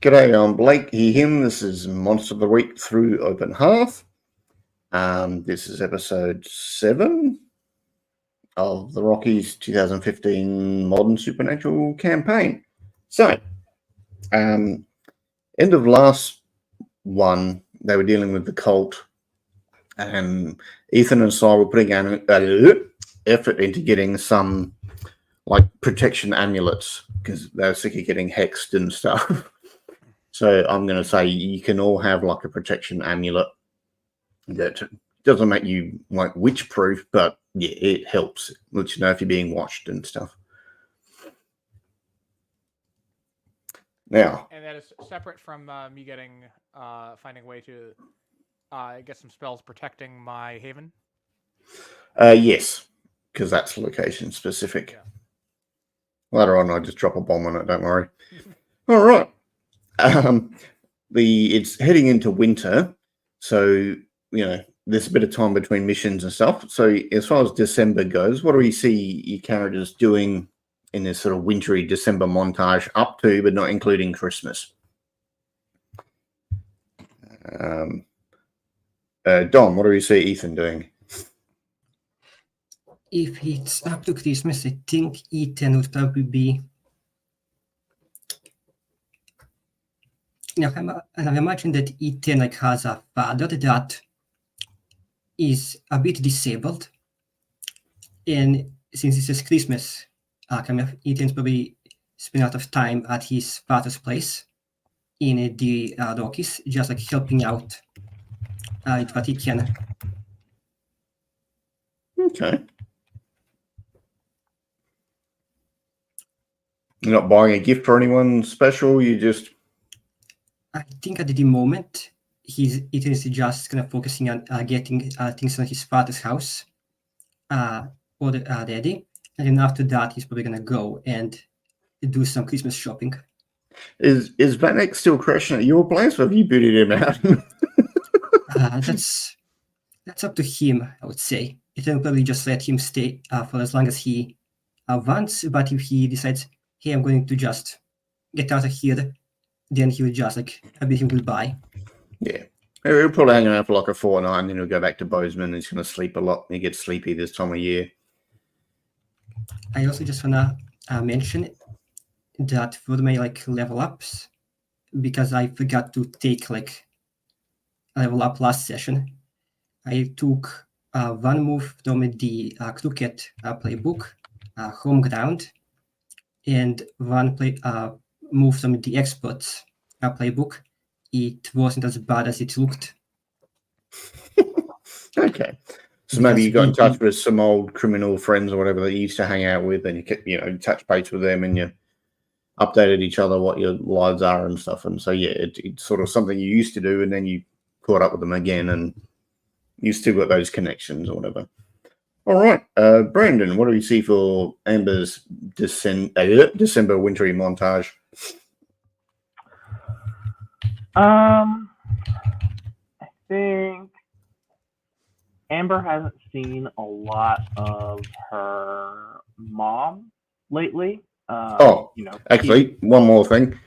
G'day, I'm Blake, he, him. This is Monster of the Week through Open Hearth. This is episode 7 of the Rockies 2015 Modern Supernatural campaign. So, end of last one, they were dealing with the cult, and Ethan and Cy were putting an effort into getting some like protection amulets because they were sick of getting hexed and stuff. So I'm going to say you can all have like a protection amulet that doesn't make you like witch-proof, but yeah, it helps. It lets you know if you're being watched and stuff. Now, and that is separate from me finding a way to get some spells protecting my haven. Yes, because that's location specific. Yeah. Later on, I just drop a bomb on it. Don't worry. All right. It's heading into winter, so there's a bit of time between missions and stuff. So as far as December goes, what do we see your characters doing in this sort of wintry December montage up to, but not including Christmas? Dom, what do we see Ethan doing? If it's up to Christmas, I think Ethan would probably be. I imagine that Ethan has a father that is a bit disabled, and since it says Christmas, Ethan's probably spend a lot of time at his father's place in the Rockies, just like helping out with what he can. Okay. You're not buying a gift for anyone special. You just. I think at the moment, Ethan is just kind of focusing on getting things on his father's house ready. And then after that, he's probably going to go and do some Christmas shopping. Is Vanek still crashing at your place, or have you booted him out? That's up to him, I would say. Ethan will probably just let him stay for as long as he wants. But if he decides, hey, I'm going to just get out of here, then he will just bid him goodbye. Yeah. He'll probably hang around for like a fortnight and then he'll go back to Bozeman and he's going to sleep a lot. He gets sleepy this time of year. I also just want to mention that for my level ups, because I forgot to take level up last session, I took one move from the Crooked playbook, Home Ground, and one move from the Experts playbook. It wasn't as bad as it looked. Okay. So maybe you got in touch with some old criminal friends or whatever that you used to hang out with, and you touch base with them, and you updated each other what your lives are and stuff. And so yeah, it's sort of something you used to do, and then you caught up with them again, and you still got those connections or whatever. All right, Brandon, what do we see for Amber's December wintry montage? I think Amber hasn't seen a lot of her mom lately. Actually, one more thing.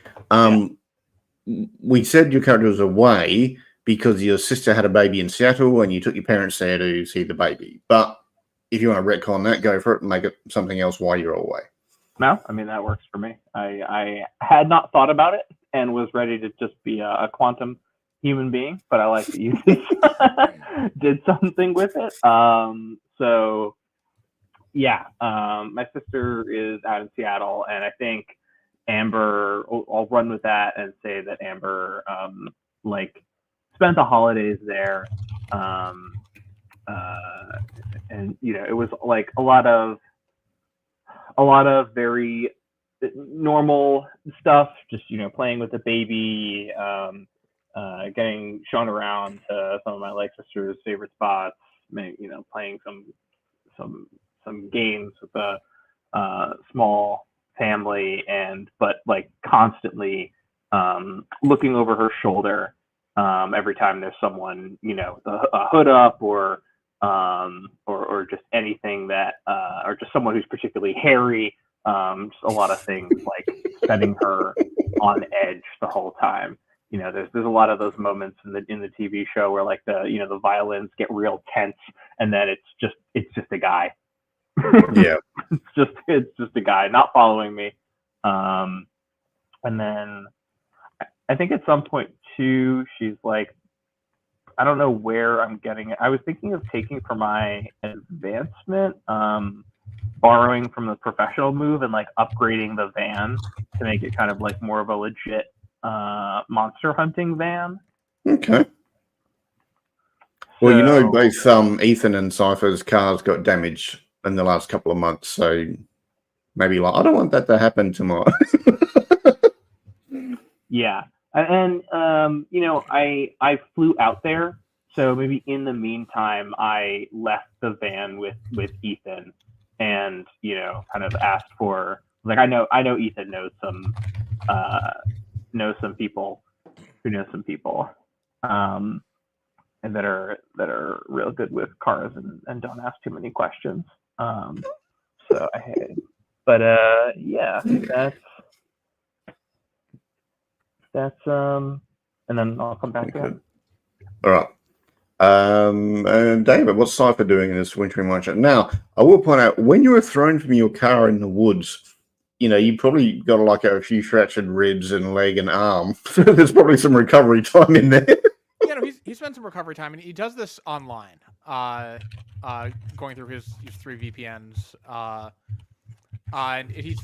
We said your character was away because your sister had a baby in Seattle and you took your parents there to see the baby. But if you want to retcon that, go for it and make it something else while you're away. No, I mean, that works for me. I had not thought about it and was ready to just be a quantum human being, but I like that you did something with it. So yeah, my sister is out in Seattle, and I think Amber, I'll run with that and say that Amber spent the holidays there, and it was like a lot of very normal stuff, just playing with the baby, getting shown around to some of my sister's favorite spots, playing some games with a small family, but constantly looking over her shoulder every time there's someone, a hood up or just anything that or just someone who's particularly hairy. Just a lot of things like setting her on edge the whole time. You know, there's a lot of those moments in the TV show where like the violins get real tense, and then it's just a guy. Yeah. it's just a guy not following me. And then I think at some point too, she's like, I don't know where I'm getting it. I was thinking of taking for my advancement, borrowing from the professional move and like upgrading the van to make it kind of like more of a legit monster hunting van. Okay. Well, you know, both Ethan and Cypher's cars got damaged in the last couple of months, so maybe like I don't want that to happen tomorrow. Yeah, and you know, I flew out there, so maybe in the meantime, I left the van with Ethan, and you know, kind of asked for like I know Ethan knows some people who know some people. And that are real good with cars and don't ask too many questions. So yeah, that's and then I'll come back to him. All right. And David, what's Cypher doing in this wintry march? Now, I will point out, when you were thrown from your car in the woods, you know, you probably got like a few fractured ribs and leg and arm. There's probably some recovery time in there. Yeah, no, he spent some recovery time, and he does this online, going through his 3 VPNs. And he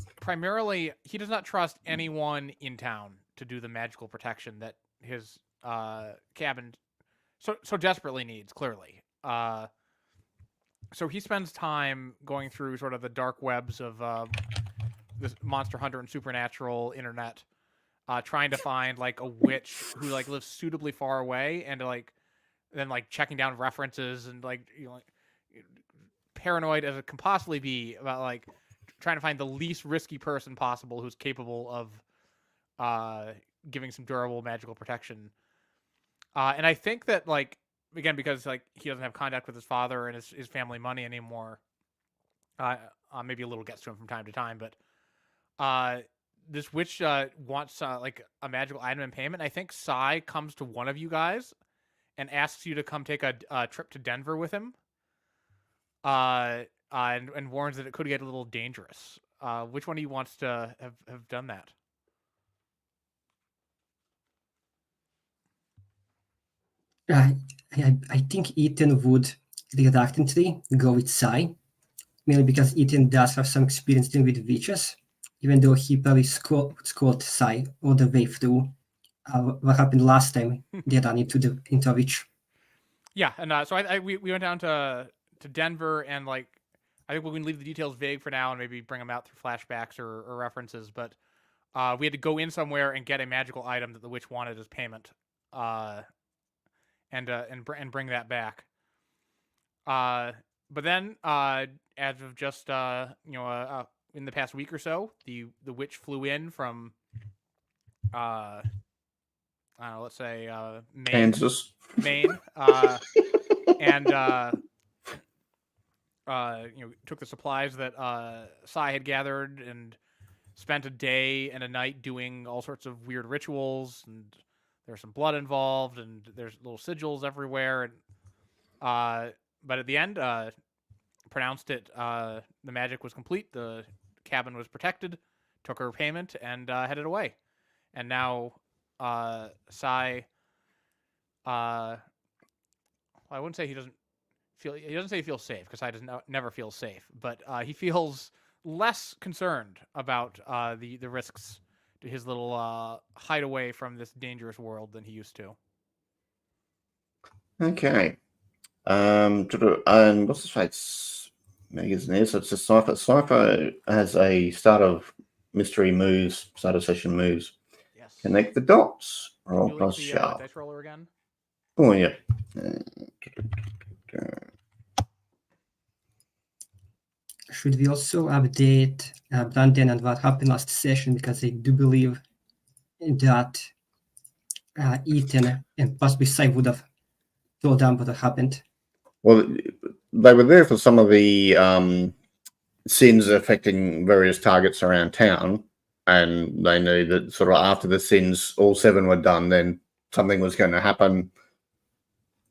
does not trust anyone in town to do the magical protection that his cabin so desperately needs, clearly. So he spends time going through sort of the dark webs of this Monster Hunter and Supernatural internet, trying to find like a witch who like lives suitably far away, and then checking down references and paranoid as it can possibly be about like trying to find the least risky person possible who's capable of giving some durable magical protection. And I think that again, because he doesn't have contact with his father and his family money anymore, maybe a little gets to him from time to time, but this witch wants a magical item in payment. I think Sai comes to one of you guys and asks you to come take a trip to Denver with him, and warns that it could get a little dangerous. Which one of you wants to have done that? I think Ethan would reluctantly go with Sai, mainly because Ethan does have some experience dealing with witches, even though he probably scored Sai all the way through what happened last time they ran into a witch. Yeah, and so we went down to Denver, and I think we can leave the details vague for now and maybe bring them out through flashbacks or references, but we had to go in somewhere and get a magical item that the witch wanted as payment, and bring that back. But then, as of just in the past week or so, the witch flew in from I don't know, let's say Maine, Kansas, Maine, and took the supplies that Sai had gathered and spent a day and a night doing all sorts of weird rituals, and there's some blood involved, and there's little sigils everywhere, and but at the end, pronounced it the magic was complete, the cabin was protected, took her payment, and headed away. And now Sai, I wouldn't say he doesn't say he feels safe, because Sai never feels safe, but he feels less concerned about the risks to his little hideaway from this dangerous world than he used to. Okay. And what's the face? Megan's there, so it's just Cypher. Cypher has a start session moves. Yes. Connect the dots. Roll Do plus the sharp. dice roller again. Oh yeah. Should we also update Brandon and what happened last session, because I do believe that Ethan and possibly Sai would have told them what happened. Well, they were there for some of the sins affecting various targets around town. and they knew that sort of after the sins, all 7 were done, then something was going to happen,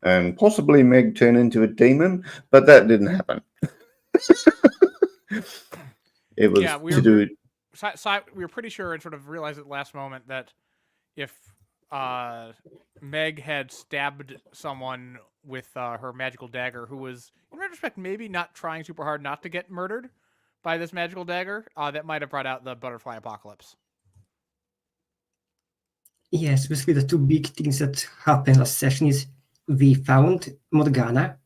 and possibly Meg turn into a demon, but that didn't happen. It was to do. We were pretty sure and sort of realized at the last moment that if Meg had stabbed someone with her magical dagger, who was, in retrospect, maybe not trying super hard not to get murdered by this magical dagger, that might have brought out the butterfly apocalypse. Yes, basically the two big things that happened last session is we found Morgana,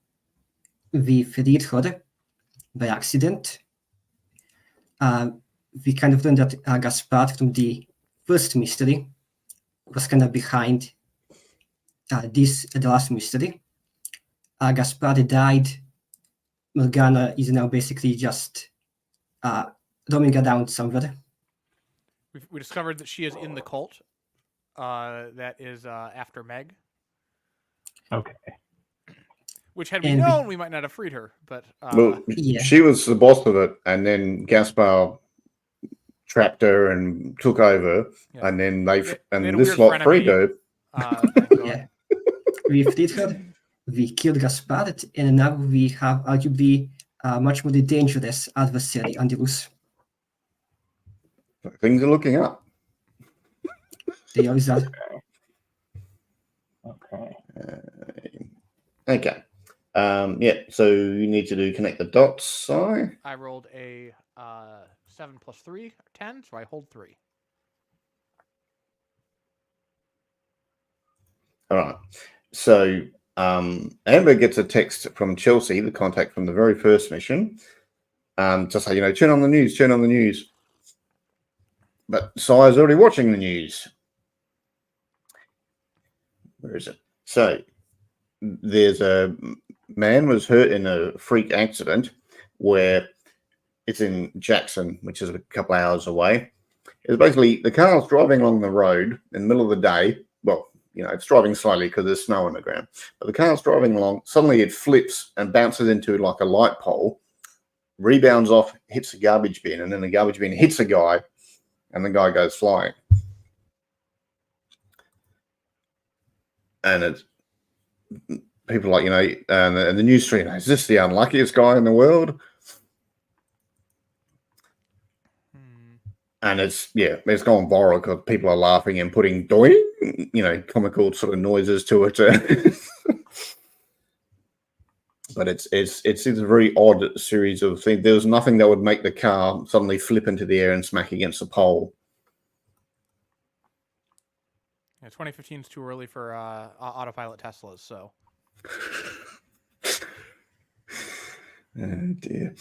we freed her by accident. We kind of learned that Gaspard from the first mystery was kind of behind the last mystery. Gaspard died. Morgana is now basically just roaming around somewhere. We discovered that she is in the cult that is after Meg. Okay. Which, had we known, we might not have freed her. But well, she was the boss of it, and then Gaspard trapped her and took over, and then this lot freed her. Yeah, we freed her. We killed Gaspard, and now we have arguably much more dangerous adversary on the loose. Things are looking up. They always are. Okay. Okay. Yeah, so you need to do connect the dots, Si. I rolled a 7 plus 3, 10, so I hold 3. All right. So Amber gets a text from Chelsea, the contact from the very first mission, to say, turn on the news. But Si is already watching the news. Where is it? So there's a man was hurt in a freak accident where it's in Jackson, which is a couple hours away. It's basically the car's driving along the road in the middle of the day. Well, it's driving slowly because there's snow on the ground. But the car's driving along. Suddenly it flips and bounces into like a light pole, rebounds off, hits a garbage bin, and then the garbage bin hits a guy, and the guy goes flying. And it's people like, and the news stream, is this the unluckiest guy in the world? And it's gone viral because people are laughing and putting doing, comical sort of noises to it. But it's a very odd series of things. There was nothing that would make the car suddenly flip into the air and smack against a pole. Yeah, 2015 is too early for autopilot Teslas, so. Oh dear.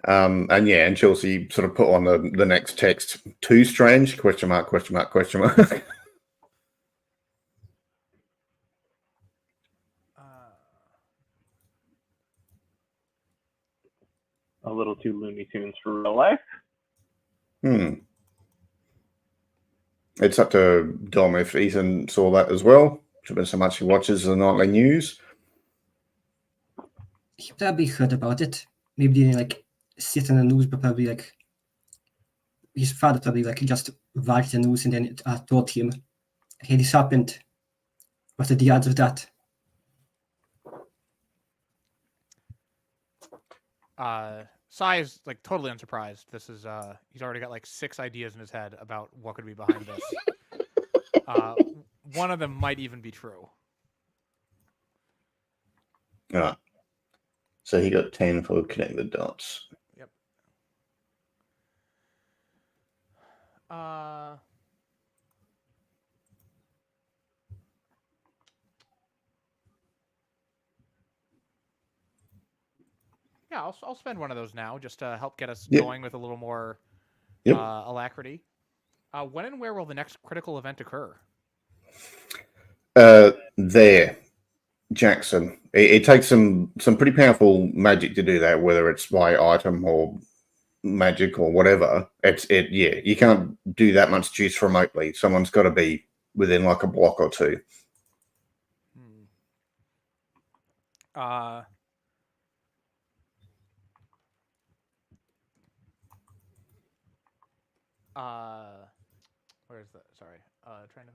And Chelsea sort of put on the next text, too strange, question mark. A little too Looney Tunes for real life. It's up to Dom if Ethan saw that as well. Should have been so much he watches the nightly news. He probably heard about it. Maybe didn't sit in the news, but probably his father probably just watched the news and then told him, "Hey, this happened. What are the odds of that?" Sai is totally unsurprised. This is he's already got 6 ideas in his head about what could be behind this. One of them might even be true. All right. So he got 10 for connect the dots. Yep. Yeah, I'll spend one of those now just to help get us going with a little more alacrity. When and where will the next critical event occur? There, Jackson. It takes some pretty powerful magic to do that, whether it's by item or magic or whatever. You can't do that much juice remotely. Someone's got to be within a block or two. Where is that? Sorry. Trying to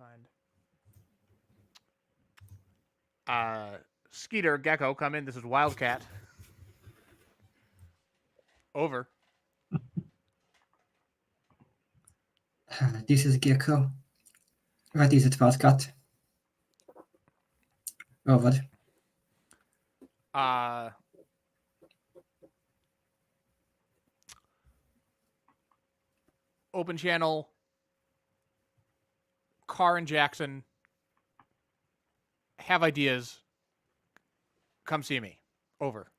find. Skeeter, Gecko, come in. This is Wildcat. Over. This is Gecko. What is it, Wildcat? Over. Open channel. Carr and Jackson have ideas. Come see me. Over.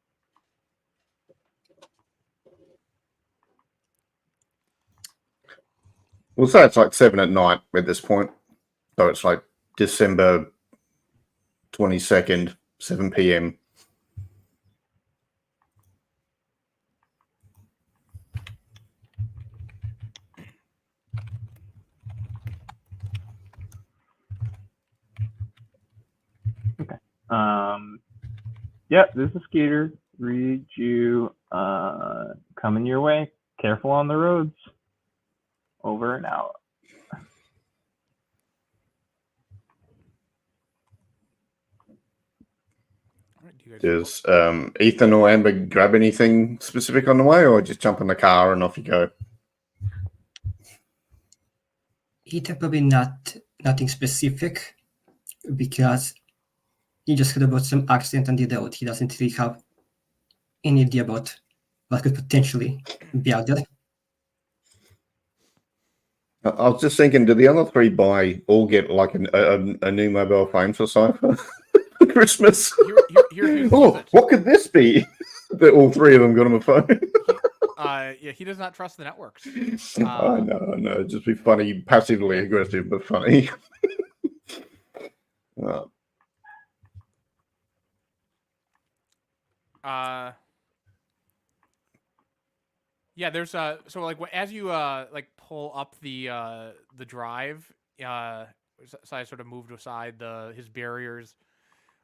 We'll say it's like 7 at night at this point. So it's like December 22nd, 7 p.m. Yep, this is Skeeter. Read you coming your way. Careful on the roads. Over and out. Does Ethan or Amber grab anything specific on the way, or just jump in the car and off you go? Ethan probably nothing specific, because he just heard about some accident on the road. He doesn't really have any idea about what could potentially be out there. I was just thinking, do the other three all get like a new mobile phone for Cypher for Christmas? Oh, what could this be? That all three of them got him a phone. Yeah, he does not trust the networks. I know. Just be funny, passively aggressive, but funny. Yeah, there's so like as you like pull up the drive, Sai sort of moved aside his barriers.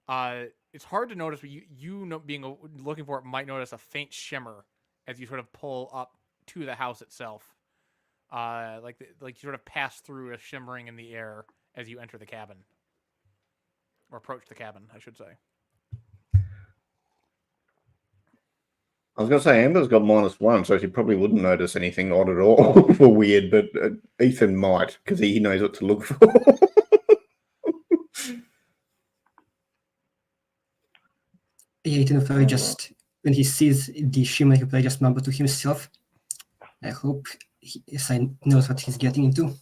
It's hard to notice, but you know, being looking for it, might notice a faint shimmer as you sort of pull up to the house itself. Like you sort of pass through a shimmering in the air as you enter the cabin, or approach the cabin, I should say. I was going to say, Amber's got -1, so she probably wouldn't notice anything odd at all or weird, but Ethan might, because he knows what to look for. Ethan will probably just, when he sees the shimmer, he'll probably just mumble to himself, I hope Sai knows what he's getting into.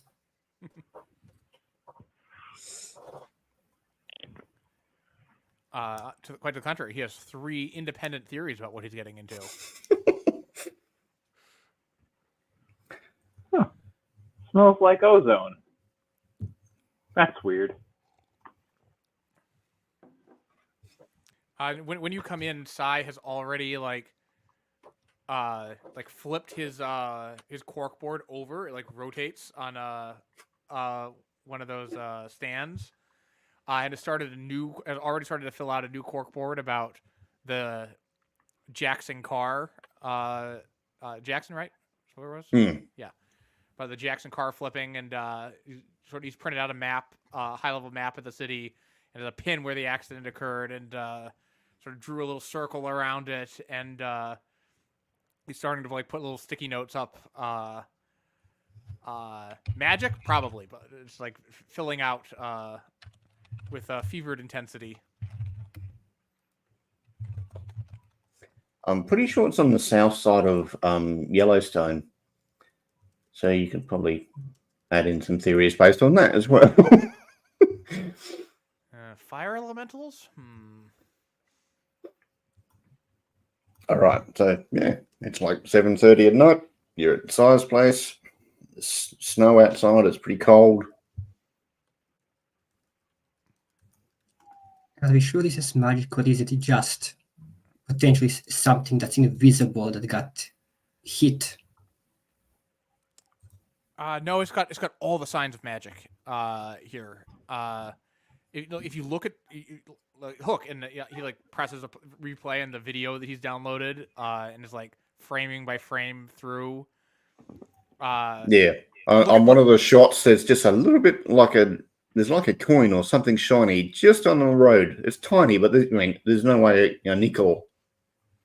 Quite to the contrary, he has 3 independent theories about what he's getting into. Huh. Smells like ozone. That's weird. When you come in, Sai has already like flipped his corkboard over. It like rotates on one of those stands. And has already started to fill out a new corkboard about the Jackson car. Jackson, right? That's what it was? Yeah. About the Jackson car flipping, and he's printed out a map, high-level map of the city, and there's a pin where the accident occurred, and sort of drew a little circle around it, and he's starting to like put little sticky notes up. Magic? Probably, but it's like filling out with fevered intensity. I'm pretty sure it's on the south side of Yellowstone. So you could probably add in some theories based on that as well. Fire elementals? All right. So, yeah, it's like 7:30 at night. You're at Sai's place. There's snow outside. It's pretty cold. Are we sure this is magic, or is it just potentially something that's invisible that got hit? No, it's got all the signs of magic here. If you look at Hook, and he like presses a replay in the video that he's downloaded, and is like framing by frame through. Yeah. On one of the shots, there's just a little bit like there's like a coin or something shiny just on the road. It's tiny, but there's no way a nickel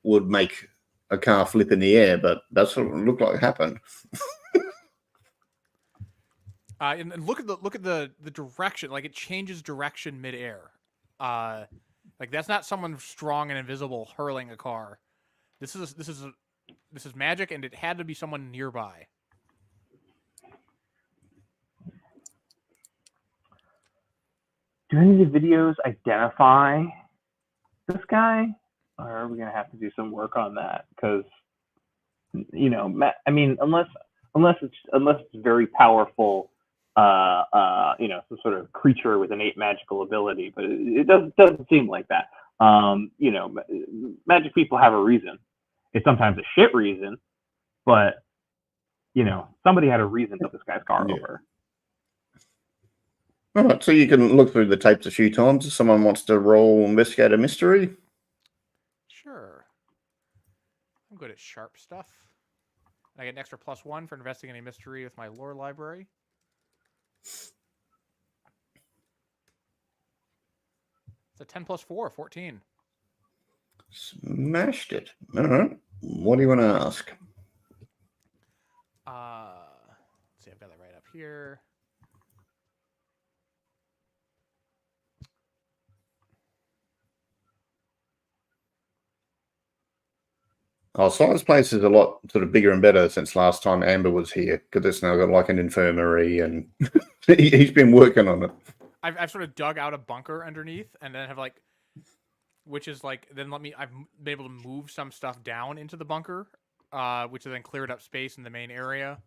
would make a car flip in the air, but that's what it looked like happened. And look at the direction. Like, it changes direction midair. Like, that's not someone strong and invisible hurling a car. This is magic, and it had to be someone nearby. Do any of the videos identify this guy, or are we gonna have to do some work on that? Because I mean, unless it's very powerful, some sort of creature with innate magical ability, but it doesn't seem like that. Magic people have a reason. It's sometimes a shit reason, but somebody had a reason to put this guy's car over. All right, so you can look through the tapes a few times if someone wants to roll investigate a mystery. Sure. I'm good at sharp stuff. I get an extra +1 for investigating a mystery with my lore library. It's a 10 + 4, 14. Smashed it. All right. What do you want to ask? Let's see, I've got that right up here. Oh, Simon's place is a lot sort of bigger and better since last time Amber was here, because it's now got like an infirmary, and he's been working on it. I've sort of dug out a bunker underneath, and then have I've been able to move some stuff down into the bunker, which has then cleared up space in the main area.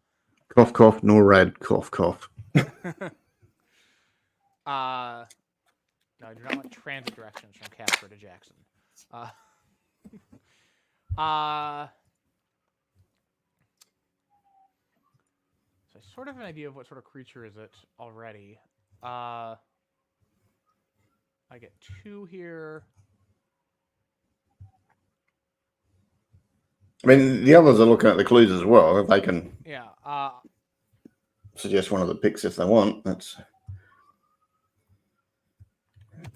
Cough, cough, NORAD, cough, cough. No, I do not want transit directions from Casper to Jackson. So I sort of have an idea of what sort of creature is it already. I get 2 here. I mean, the others are looking at the clues as well. They can suggest one of the picks if they want. That's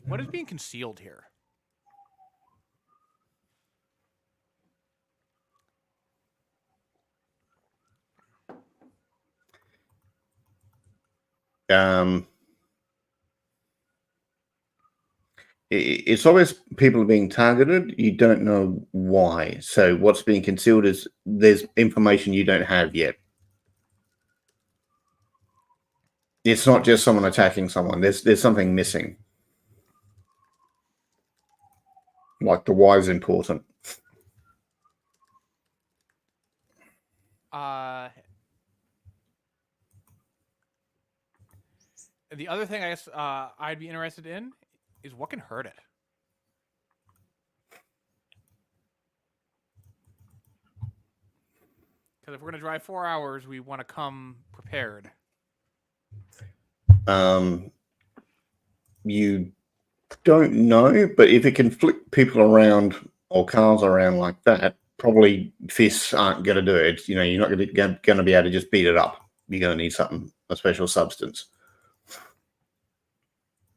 what is being concealed here? it's always people are being targeted. You don't know why. So what's being concealed is there's information you don't have yet. It's not just someone attacking someone. There's something missing. Like the why is important. The other thing I guess I'd be interested in is what can hurt it. Because if we're going to drive 4 hours, we want to come prepared. You don't know, but if it can flick people around or cars around like that, probably fists aren't going to do it. You're not going to be able to just beat it up. You're going to need a special substance.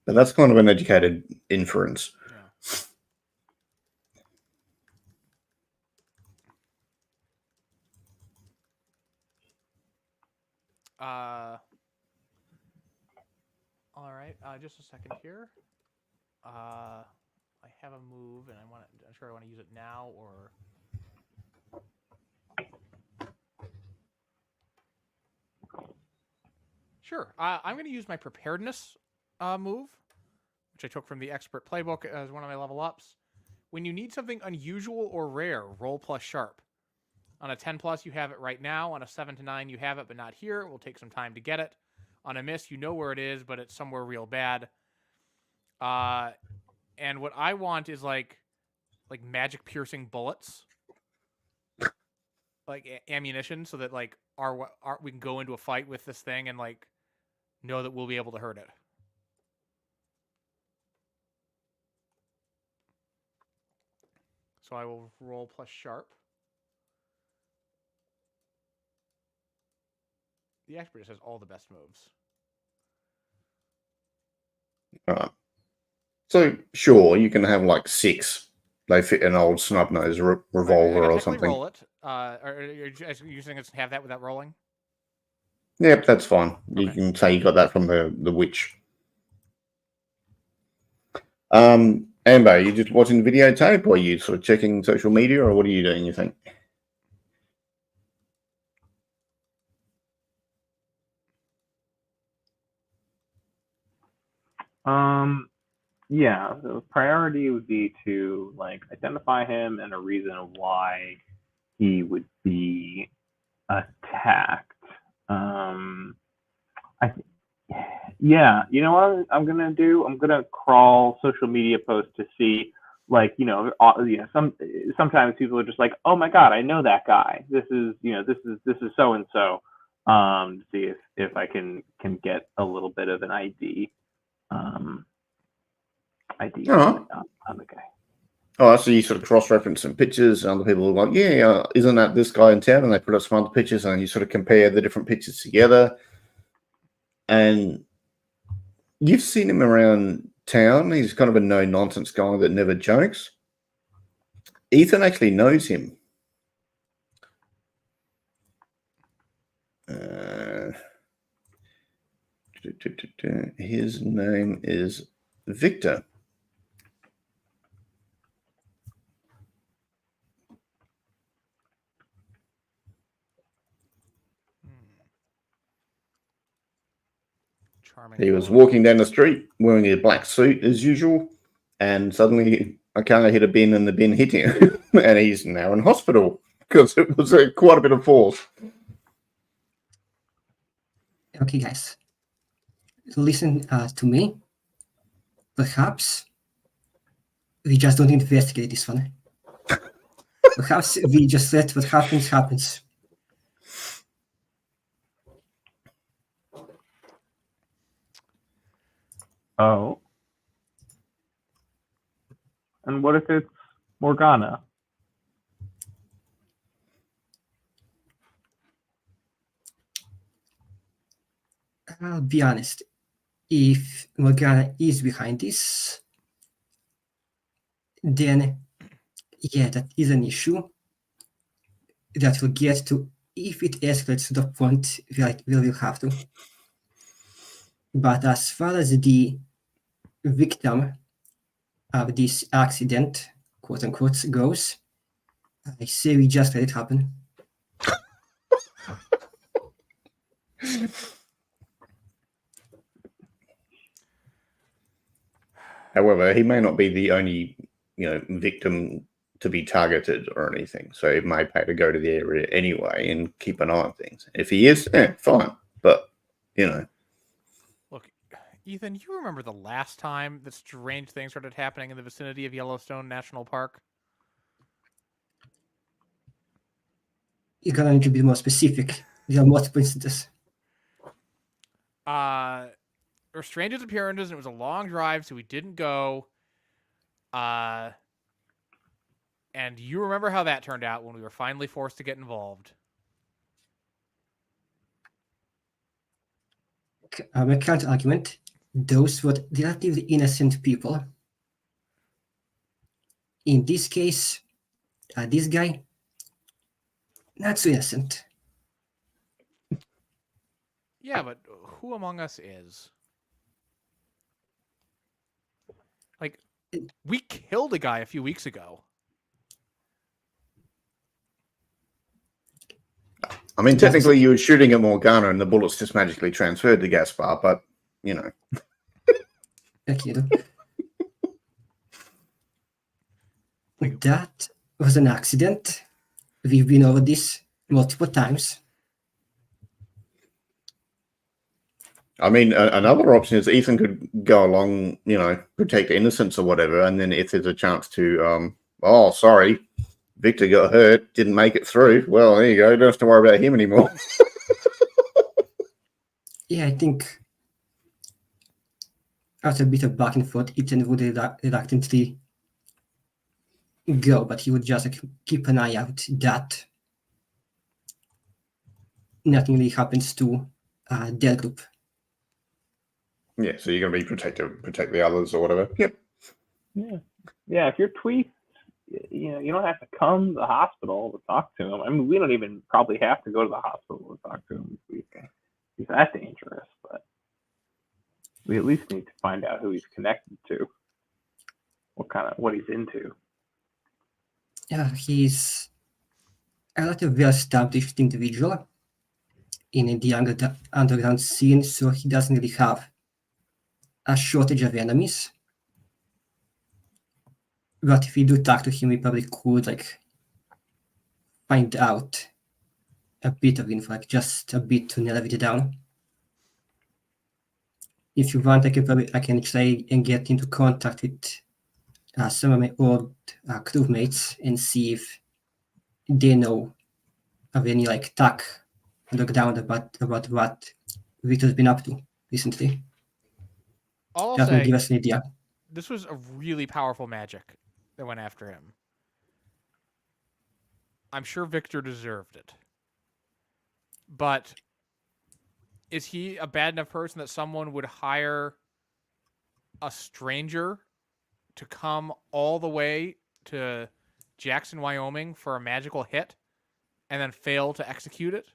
But that's kind of an educated inference. Yeah. All right. Just a second here. I have a move, and I'm sure I want to use it now or. Sure. I'm going to use my preparedness move, which I took from the expert playbook as one of my level ups. When you need something unusual or rare, roll + sharp. On a 10+, you have it right now. On a 7 to 9, you have it, but not here. It will take some time to get it. On a miss, you know where it is, but it's somewhere real bad. And what I want is like magic piercing bullets, like ammunition, so that we can go into a fight with this thing and know that we'll be able to hurt it. So I will roll + sharp. The expert has all the best moves. Right. So sure, you can have like 6. They fit an old snub nose revolver I or can something. roll it. Are you saying it's have that without rolling? Yep, that's fine. You Okay. can say you got that from the witch. Amber, are you just watching the videotape, or are you sort of checking social media, or what are you doing, you think? Yeah, the priority would be to like identify him and a reason why he would be attacked. Yeah, you know what I'm gonna do? I'm gonna crawl social media posts to see, like, sometimes people are just like, oh my god, I know that guy. This is so and so. To see if I can get a little bit of an ID. ID Oh. on the guy. Oh, so you sort of cross-reference some pictures, and other people are like, yeah, isn't that this guy in town? And they put up some other pictures, and you sort of compare the different pictures together. And you've seen him around town. He's kind of a no-nonsense guy that never jokes. Ethan actually knows him. His name is Victor. Charming. He was walking down the street wearing his black suit as usual, and suddenly a car hit a bin and the bin hit him, and he's now in hospital because it was quite a bit of force. Okay, guys, listen to me. Perhaps we just don't investigate this one. Perhaps we just let what happens happens. Oh. And what if it's Morgana? I'll be honest. If Morgana is behind this, then yeah, that is an issue that we'll get to if it escalates to the point where we'll have to. But as far as the victim of this accident, quote unquote, goes, I say we just let it happen. However, he may not be the only, victim to be targeted or anything. So it may pay to go to the area anyway and keep an eye on things. If he is, fine. But, Look, Ethan, you remember the last time that strange things started happening in the vicinity of Yellowstone National Park? You're gonna need to be more specific. There are multiple instances. There were strange appearances, and it was a long drive, so we didn't go. And you remember how that turned out when we were finally forced to get involved. My counter argument: those were relatively innocent people. In this case, this guy, not so innocent. Yeah, but who among us is? Like, we killed a guy a few weeks ago. I mean, technically you were shooting at Morgana and the bullets just magically transferred to Gaspar, but, Okay, that was an accident. We've been over this multiple times. I mean, another option is Ethan could go along, protect innocence or whatever, and then if there's a chance to, sorry, Victor got hurt, didn't make it through. Well, there you go. Don't have to worry about him anymore. Yeah, I think after a bit of back and forth, Ethan would reluctantly go, but he would just keep an eye out that nothing really happens to their group. Yeah, so you're going to be protect the others or whatever. Yep. Yeah. If you're Tweet, you don't have to come to the hospital to talk to him. I mean, we don't even probably have to go to the hospital to talk to him if he's that dangerous, but we at least need to find out who he's connected to, what he's into. Yeah, he's a relatively well-established individual in the underground scene, so he doesn't really have a shortage of enemies. But if we do talk to him, we probably could find out a bit of info, just a bit to narrow it down. If you want, I can try and get into contact with some of my old crewmates and see if they know of any talk lockdown about what Victor's been up to recently. All I'll That will say, give us an idea. this was a really powerful magic that went after him. I'm sure Victor deserved it. But is he a bad enough person that someone would hire a stranger to come all the way to Jackson, Wyoming for a magical hit and then fail to execute it?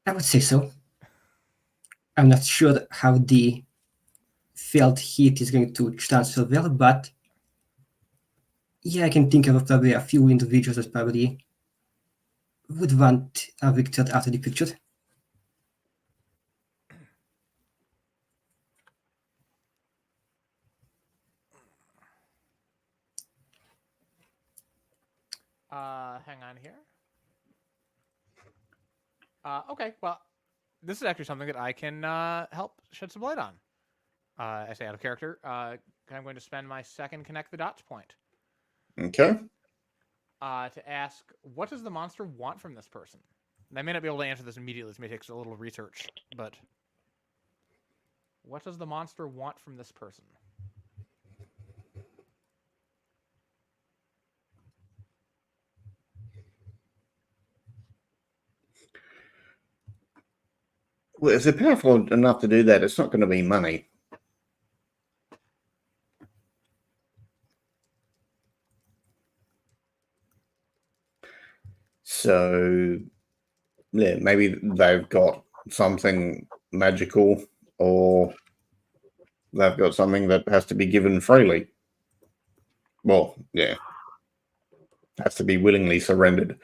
I would say so. I'm not sure how the failed hit is going to transfer well, but yeah, I can think of probably a few individuals that probably would want Victor out of the picture. Hang on here. Okay, well, this is actually something that I can help shed some light on. I say out of character. I'm going to spend my second connect the dots point. Okay. To ask, what does the monster want from this person? And I may not be able to answer this immediately. This may take a little research, but what does the monster want from this person? Well, if they're powerful enough to do that, it's not going to be money. So, yeah, maybe they've got something magical, or they've got something that has to be given freely. Well, yeah, has to be willingly surrendered.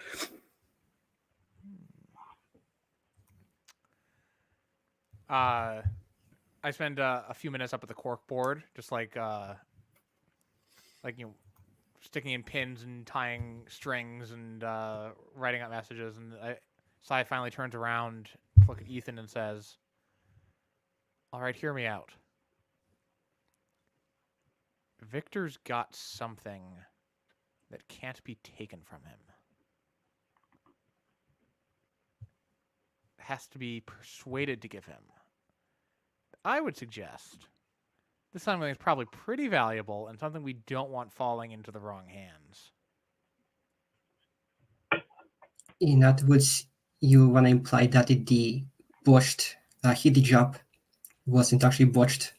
I spend a few minutes up at the cork board, just sticking in pins and tying strings and writing out messages. And Sai finally turns around to look at Ethan and says, "All right, hear me out. Victor's got something that can't be taken from him. Has to be persuaded to give him. I would suggest this something is probably pretty valuable and something we don't want falling into the wrong hands." In other words, you want to imply that the botched hit job wasn't actually botched.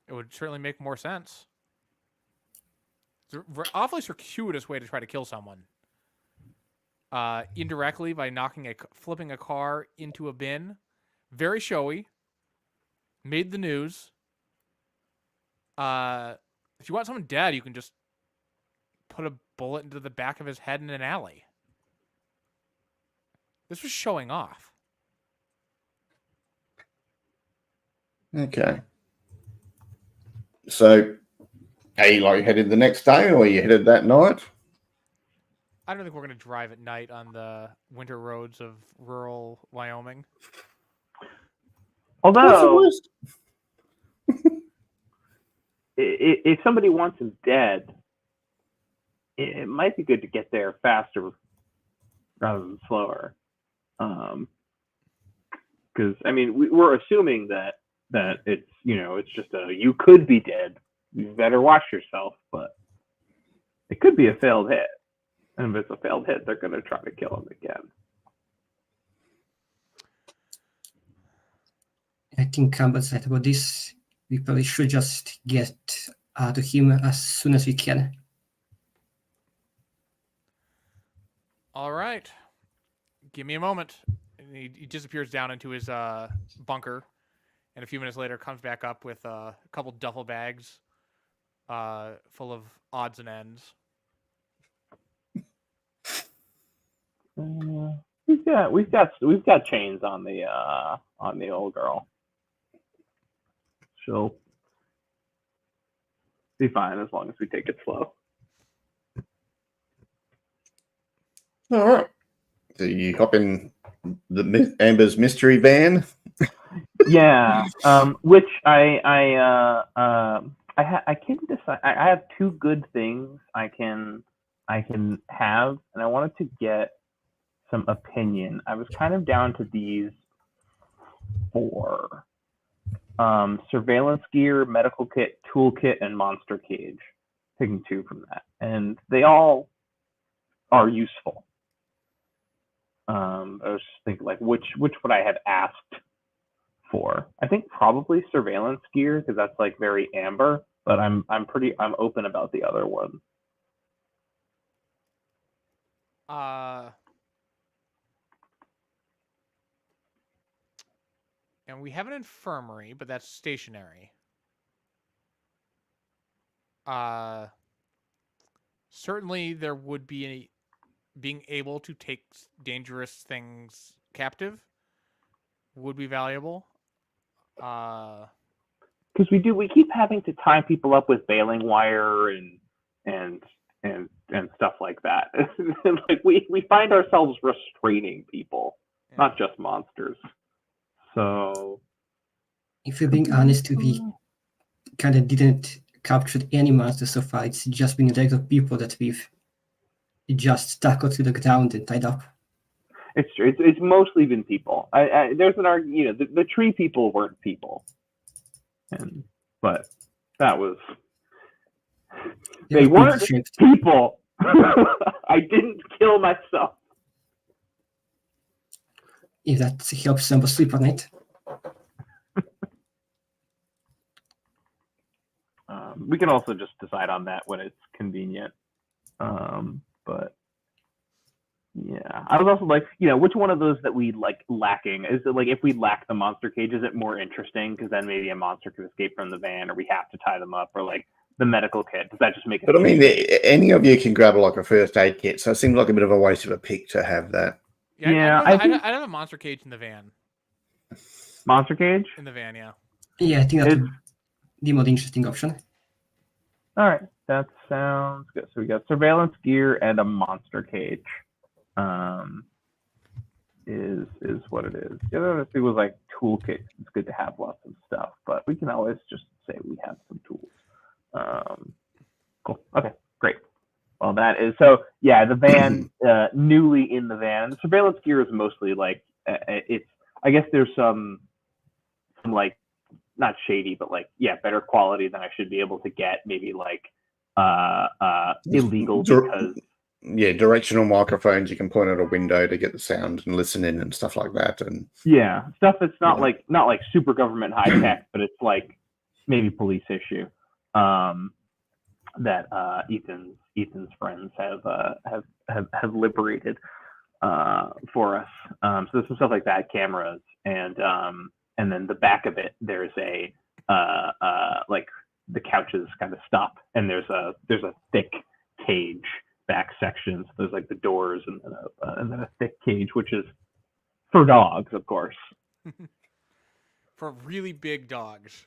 It would certainly make more sense. It's an awfully circuitous way to try to kill someone. Indirectly by flipping a car into a bin. Very showy. Made the news. If you want someone dead, you can just put a bullet into the back of his head in an alley. This was showing off. Okay. So, are you headed the next day, or are you headed that night? I don't think we're going to drive at night on the winter roads of rural Wyoming. Although, if somebody wants him dead, it might be good to get there faster rather than slower. Because I mean, we're assuming that it's it's just you could be dead. You better watch yourself, but it could be a failed hit. And if it's a failed hit, they're going to try to kill him again. I think Camber's right about this. We probably should just get to him as soon as we can. All right. Give me a moment. And he disappears down into his bunker, and a few minutes later comes back up with a couple duffel bags full of odds and ends. We've got chains on the old girl. She'll be fine as long as we take it slow. All right. So you hop in Amber's mystery van. Yeah, which I can decide. I have two good things I can have, and I wanted to get some opinion. I was kind of down to these 4: surveillance gear, medical kit, toolkit, and monster cage. Picking 2 from that, and they all are useful. I was just thinking, like, which would I have asked for? I think probably surveillance gear, because that's like very Amber, but I'm open about the other one. And we have an infirmary, but that's stationary. Certainly there would be being able to take dangerous things captive would be valuable. Because we keep having to tie people up with baling wire and stuff like that. Like we find ourselves restraining people, not just monsters. So, if we're being honest, we kind of didn't capture any monsters so far. It's just been regular people that we've just tackled to the ground and tied up. It's mostly been people. There's an argument, the tree people weren't people, but that was they weren't people. I didn't kill myself. If that helps somebody sleep at night. We can also just decide on that when it's convenient. But yeah, I was also like, which one of those that we like lacking? Is it like if we lack the monster cage, is it more interesting? Because then maybe a monster could escape from the van, or we have to tie them up, or like the medical kit. Does that just make it? But I mean, any of you can grab like a first aid kit, so it seems like a bit of a waste of a pick to have that. Yeah, I'd have a monster cage in the van. Monster cage? In the van, yeah. Yeah, I think that's the more interesting option. All right, that sounds good. So we got surveillance gear and a monster cage. Is what it is. The other thing was like toolkit. It's good to have lots of stuff, but we can always just say we have some tools. Cool. Okay, great. Well, that is so. Yeah, the van, newly in the van. The surveillance gear is mostly like it's. I guess there's some like not shady, but like better quality than I should be able to get. Maybe like illegal because directional microphones. You can point at a window to get the sound and listen in and stuff like that. And stuff that's not like super government high tech, but it's like maybe police issue. That Ethan's friends have liberated for us. So there's some stuff like that, cameras, and then the back of it there's a like the couches kind of stop, and there's a thick cage back section. So there's like the doors and then a thick cage, which is for dogs, of course. For really big dogs.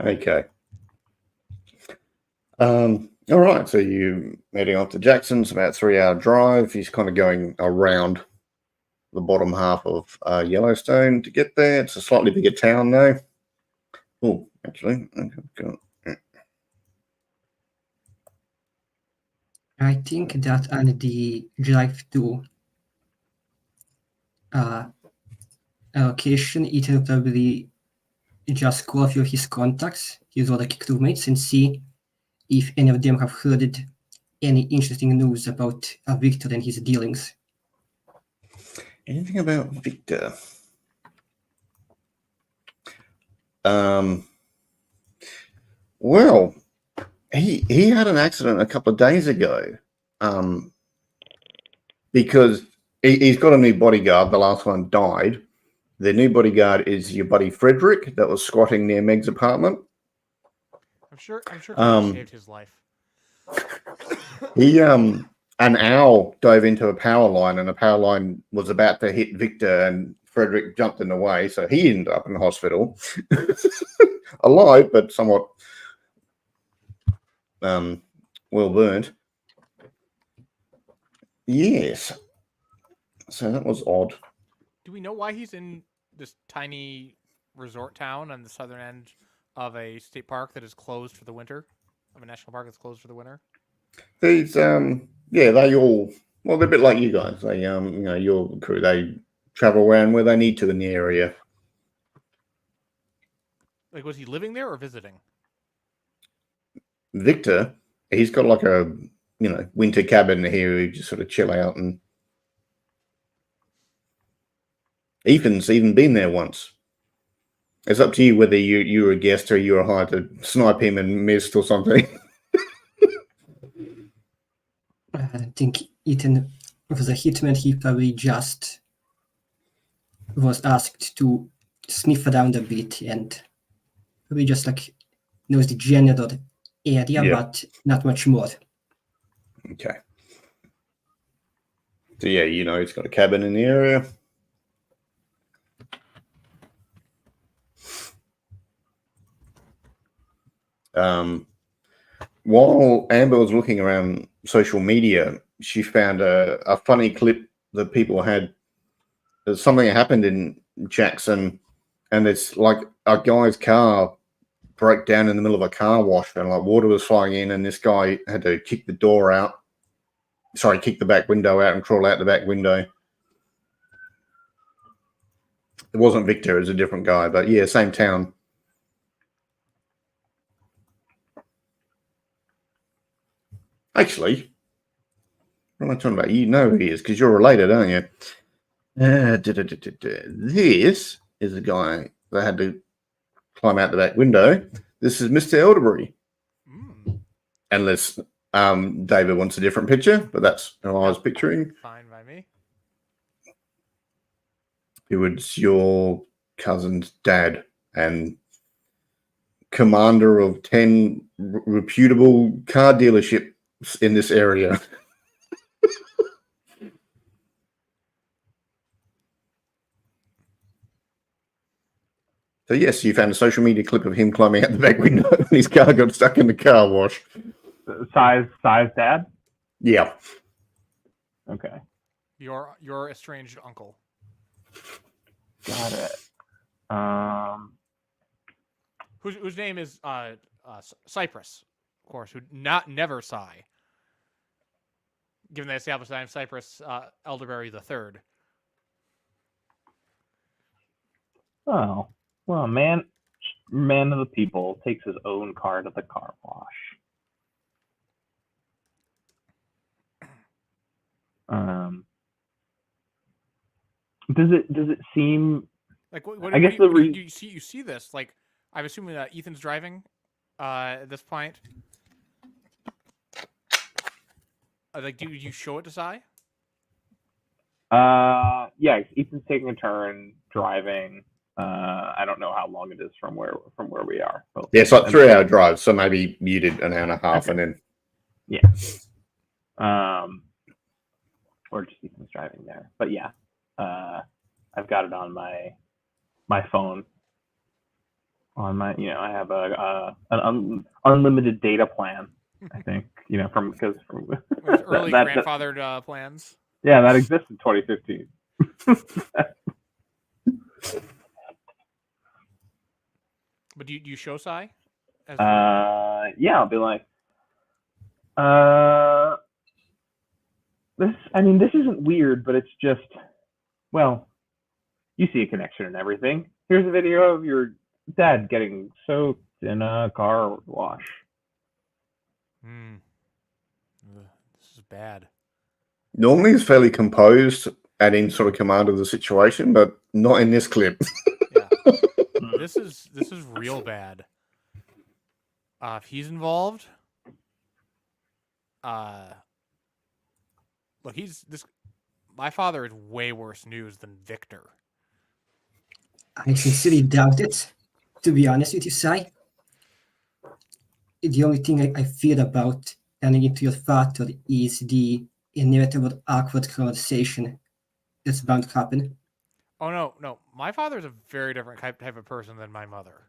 Okay. All right. So you heading off to Jackson's, about 3-hour drive. He's kind of going around the bottom half of Yellowstone to get there. It's a slightly bigger town, though. Oh, actually, I think that on the drive to location, Ethan will probably just call a few of his contacts, his other crewmates, and see if any of them have heard any interesting news about Victor and his dealings. Anything about Victor? Well, he had an accident a couple of days ago, because he's got a new bodyguard. The last one died. The new bodyguard is your buddy Frederick that was squatting near Meg's apartment. I'm sure Dodgy saved his life. He an owl dove into a power line, and the power line was about to hit Victor, and Frederick jumped in the way, so he ended up in the hospital, alive but somewhat well burnt. Yes, so that was odd. Do we know why he's in this tiny resort town on the southern end of a state park that is closed for the winter? Of a national park that's closed for the winter? These they all, well, they're a bit like you guys. They your crew, they travel around where they need to in the area. Like, was he living there or visiting? Victor, he's got like a winter cabin here. You just sort of chill out, and Ethan's even been there once. It's up to you whether you're a guest or you're hired to snipe him and missed or something. I think Ethan was a hitman. He probably just was asked to sniff around a bit and probably just like knows the general area, but not much more. Okay. So yeah, he's got a cabin in the area. While Amber was looking around social media, she found a funny clip that people had. There's something that happened in Jackson, and it's like a guy's car broke down in the middle of a car wash, and like water was flying in, and this guy had to kick the back window out and crawl out the back window. It wasn't Victor, it was a different guy, but yeah, same town. Actually, what am I talking about? You know who he is because you're related, aren't you? This is a guy that had to climb out the back window. This is Mr. Elderbury. Unless David wants a different picture, but that's who I was picturing. Fine by me. It was your cousin's dad and commander of 10 reputable car dealerships in this area. So yes, you found a social media clip of him climbing out the back window and his car got stuck in the car wash. Size dad? Yeah. Okay. Your estranged uncle. Got it. Whose name is Cypress, of course, who never sigh. Given they established that I'm Cypress Elderberry III. Oh. Well, man of the people takes his own car to the car wash. Does it seem like what I guess you see this, like, I'm assuming that Ethan's driving at this point. Like, do you show it to Sai? Yeah, Ethan's taking a turn driving. I don't know how long it is from where we are. But, yeah, it's like 3-hour drive, so maybe you did an hour and a half, okay. and then or just Ethan's driving there. But yeah, I've got it on my phone. On my, I have an unlimited data plan. I think from early grandfathered plans. Yeah, that exists in 2015. But do you show Sai? Yeah, I'll be like, this isn't weird, but it's just, well, you see a connection and everything. Here's a video of your dad getting soaked in a car wash. This is bad. Normally he's fairly composed and in sort of command of the situation, but not in this clip. Yeah. This is real bad. If he's involved, look, my father is way worse news than Victor. I sincerely doubt it, to be honest with you, Sai. The only thing I fear about running into your father is the inevitable awkward conversation that's bound to happen. Oh no. My father is a very different type of person than my mother.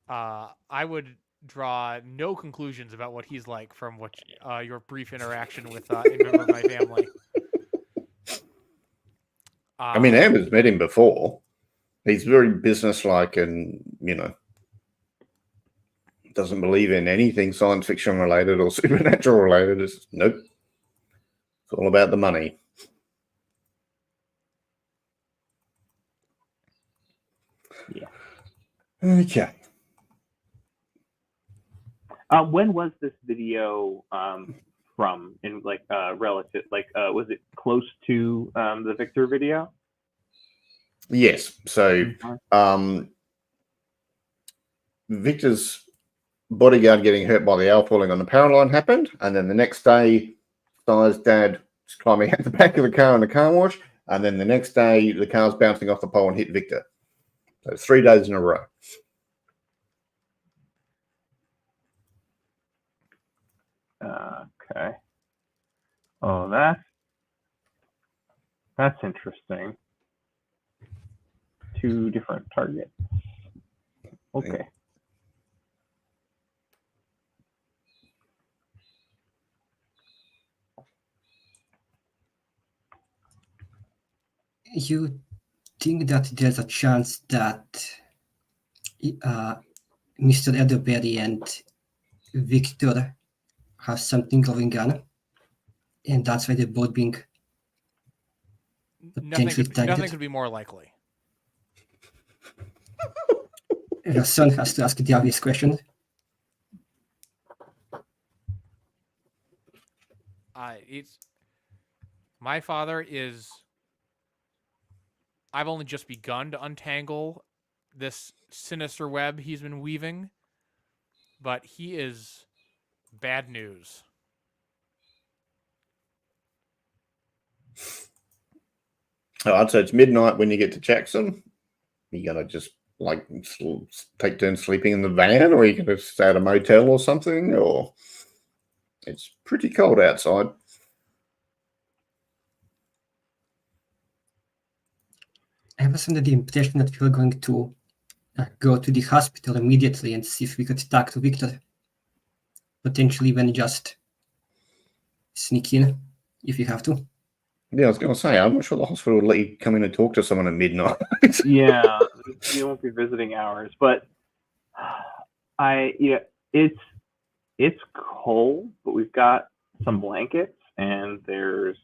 I would draw no conclusions about what he's like from what your brief interaction with a member of my family. I mean, Amber's met him before. He's very businesslike and, doesn't believe in anything science fiction related or supernatural related. It's nope. It's all about the money. Yeah. Okay. When was this video from? In relative, was it close to the Victor video? Yes. So, Victor's bodyguard getting hurt by the owl falling on the power line happened, and then the next day, Sai's dad is climbing out the back of the car in the car wash, and then the next day, the car's bouncing off the pole and hit Victor. So 3 days in a row. Okay. Oh, that's interesting. 2 different targets. Okay. You think that there's a chance that Mr. Elderberry and Victor have something going on, and that's why they're both being potentially targeted? Nothing could be more likely. Your son has to ask the obvious question. My father is. I've only just begun to untangle this sinister web he's been weaving, but he is bad news. I'd say it's midnight when you get to Jackson. You gotta just take turns sleeping in the van, or you can stay at a motel or something, or it's pretty cold outside. I was under the impression that we were going to go to the hospital immediately and see if we could talk to Victor. Potentially even just sneak in if you have to. Yeah, I was going to say, I'm not sure the hospital would let you come in and talk to someone at midnight. Yeah, you won't be visiting hours, but it's cold, but we've got some blankets and there's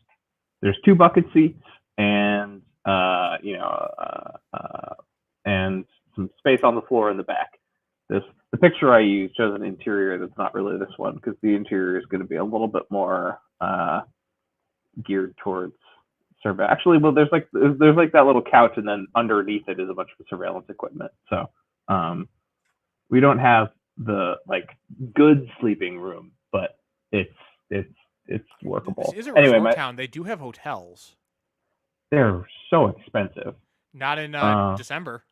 2 bucket seats and and some space on the floor in the back. The picture I used shows an interior that's not really this one because the interior is going to be a little bit more geared towards surveillance. Actually, well, there's that little couch, and then underneath it is a bunch of surveillance equipment. So we don't have the good sleeping room, but it's workable. This is a anyway, resort town. They do have hotels. They're so expensive. Not in December.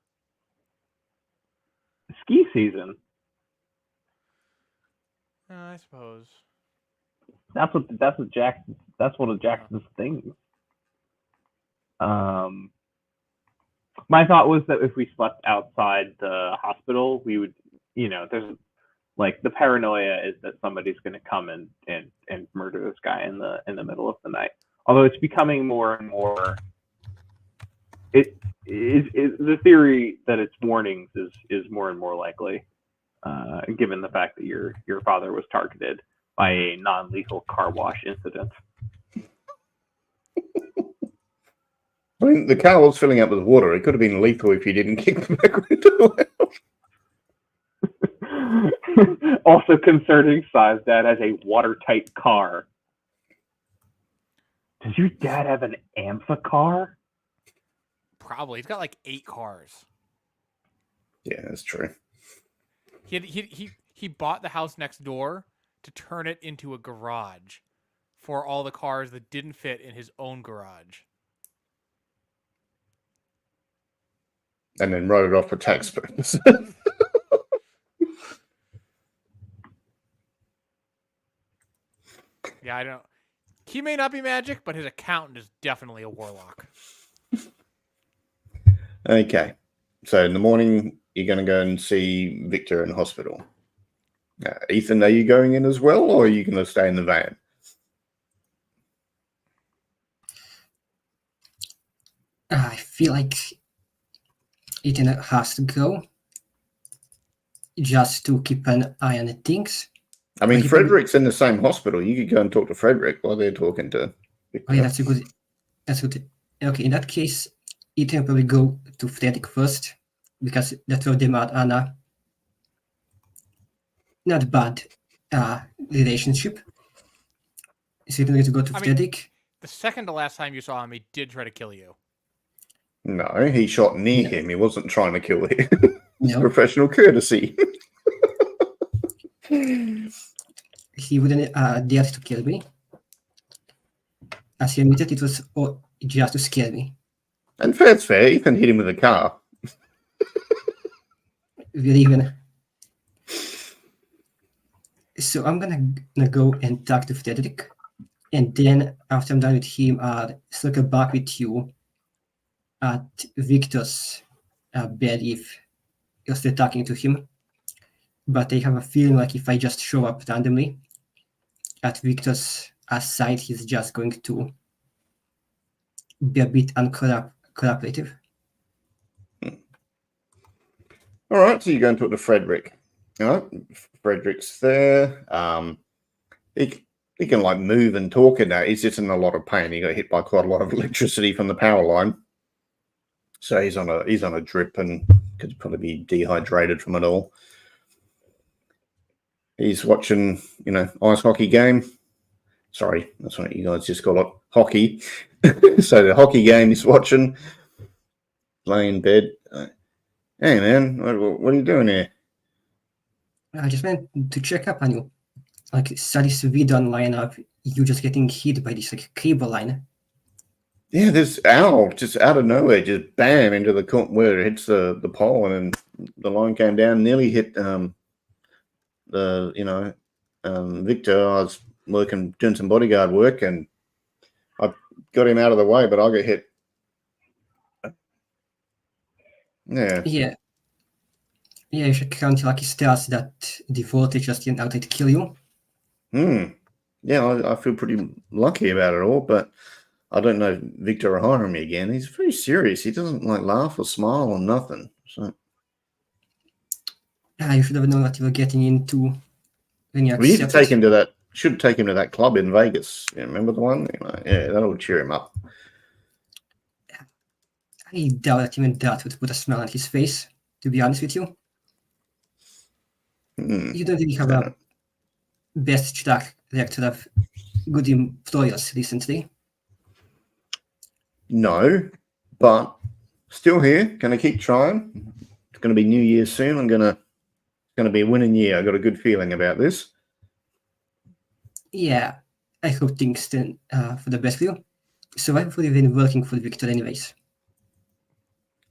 Ski season. I suppose. That's one of Jackson's things. My thought was that if we slept outside the hospital, we would, there's the paranoia is that somebody's going to come and murder this guy in the middle of the night. Although it's becoming more and more, it is the theory that it's warnings is more and more likely, given the fact that your father was targeted by a non-lethal car wash incident. I mean, the car was filling up with water. It could have been lethal if you didn't kick the back window out. Also concerning, Sai's dad has a watertight car. Does your dad have an Ampha car? Probably. He's got like 8 cars. Yeah, that's true. He bought the house next door to turn it into a garage for all the cars that didn't fit in his own garage. And then wrote it off for tax purposes. Yeah, I don't. He may not be magic, but his accountant is definitely a warlock. Okay. So in the morning, you're going to go and see Victor in hospital. Ethan, are you going in as well, or are you going to stay in the van? I feel like Ethan has to go just to keep an eye on things. I mean, But he Frederick's in the same hospital. You could go and talk to Frederick while they're talking to Victor. Oh yeah, that's good. Okay, in that case, Ethan will probably go to Frederick first because that's where them are on a not bad relationship. So Ethan going to go to I mean- Frederick. The second to last time you saw him, he did try to kill you. No, he shot near No. him. He wasn't trying to kill him. No, Professional courtesy. he wouldn't dare to kill me. As he admitted, it was just to scare me. And fair's fair. Ethan hit him with a car. We're even. So I'm gonna go and talk to Frederick, and then after I'm done with him, I'll circle back with you at Victor's bed if you're still talking to him. But I have a feeling like if I just show up randomly at Victor's side, he's just going to be a bit uncooperative. All right, so you're going to talk to Frederick. All right, Frederick's there. He can like move and talk and that. He's just in a lot of pain. He got hit by quite a lot of electricity from the power line, so he's on a drip and could probably be dehydrated from it all. He's watching, ice hockey game. Sorry, that's what you guys just call it, hockey. So the hockey game he's watching, laying in bed. Hey man, what are you doing here? I just went to check up on you. Like, saw this video online of you just getting hit by this like cable line. Yeah, this owl just out of nowhere, just bam into the where it hits the pole, and then the line came down, nearly hit Victor. I was doing some bodyguard work, and I got him out of the way, but I got hit. Yeah. Yeah, you should count lucky stars that the voltage just didn't outright kill you. Yeah, I feel pretty lucky about it all, but I don't know if Victor will hire me again. He's very serious. He doesn't like laugh or smile or nothing. So You should have known what you were getting into when you we need to accepted. take him to that. Should take him to that club in Vegas. You remember the one? Yeah, that'll cheer him up. I doubt that even that would put a smile on his face, to be honest with you. You don't really have a best track record of good employers recently. No, but still here. Gonna keep trying. It's gonna be New Year soon. It's gonna be a winning year. I got a good feeling about this. Yeah, I hope things turn for the best for you. So I've really been working for Victor anyways.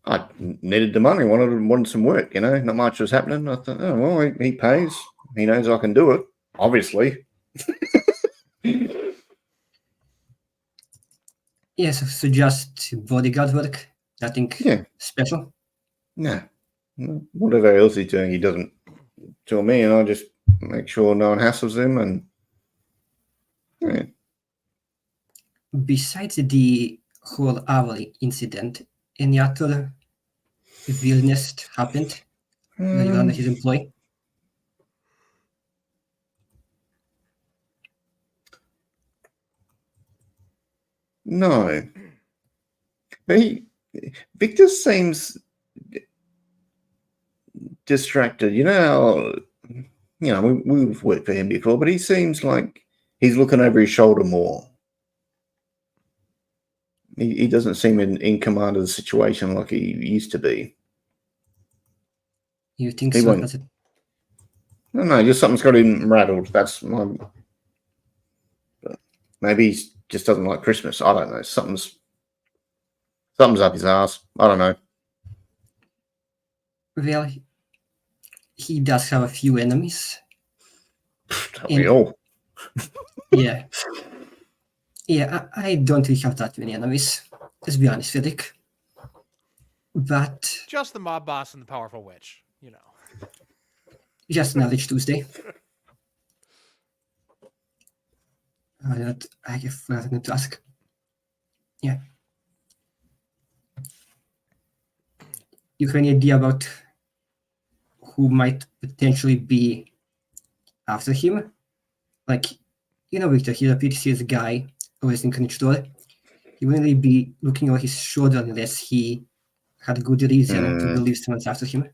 I needed the money. Wanted some work. Not much was happening. I thought, oh well, he pays. He knows I can do it. Obviously. Yes, so just bodyguard work, nothing special. No, whatever else he's doing, he doesn't tell me, and I just make sure no one hassles him. And yeah. Besides the whole hourly incident, any other villainous happened when you were under his employ? No. Victor seems distracted. you know, we've worked for him before, but he seems like he's looking over his shoulder more. He doesn't seem in command of the situation like he used to be. You think He so? won't. Does it? No, just something's got him rattled. That's my. But maybe he just doesn't like Christmas. I don't know. Something's up his ass. I don't know. Well, he does have a few enemies. Don't we all? Yeah. Yeah, I don't really have that many enemies. Let's be honest, Frederick. But Just the mob boss and the powerful witch, you know. just an average Tuesday. I have forgotten to ask. Yeah. You have any idea about who might potentially be after him? Like, Victor, he's a pretty serious guy, always in control. He wouldn't really be looking over his shoulder unless he had good reason to believe someone's after him.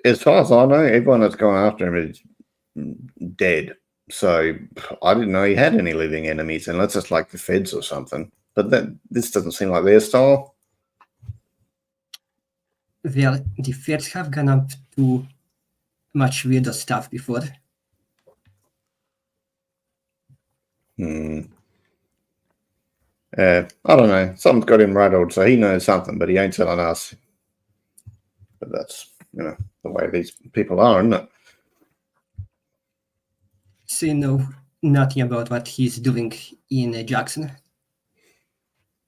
As far as I know, everyone that's gone after him is dead. So I didn't know he had any living enemies, unless it's like the feds or something. But this doesn't seem like their style. Well, the feds have gone up to much weirder stuff before. I don't know. Something's got him rattled, so he knows something, but he ain't telling us. But that's, the way these people are, isn't it? So you know nothing about what he's doing in Jackson.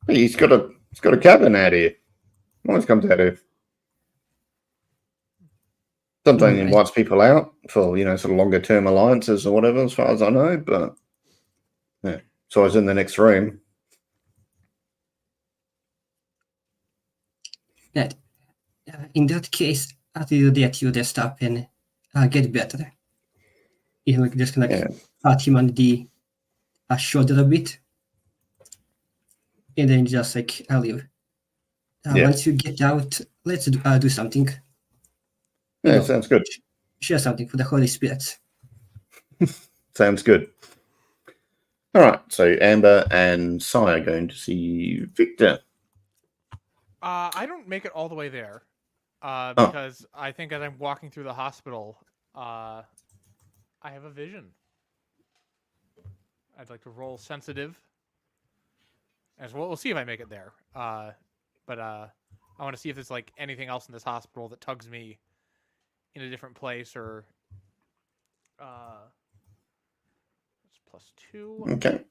He's got a cabin out here. Always comes out here. Sometimes he invites people out for, sort of longer term alliances or whatever, as far as I know, but yeah. So I was in the next room. In that case, after you get your desktop and get better. You just pat him on the shoulder a bit, and then just I'll leave. Once you get out, let's do something. Yeah, sounds good. Share something for the Holy Spirit. Sounds good. All right, so Amber and Sai are going to see Victor. I don't make it all the way there because I think as I'm walking through the hospital, I have a vision. I'd like to roll sensitive. As well, we'll see if I make it there. But I want to see if there's anything else in this hospital that tugs me in a different place or. It's +2. Okay.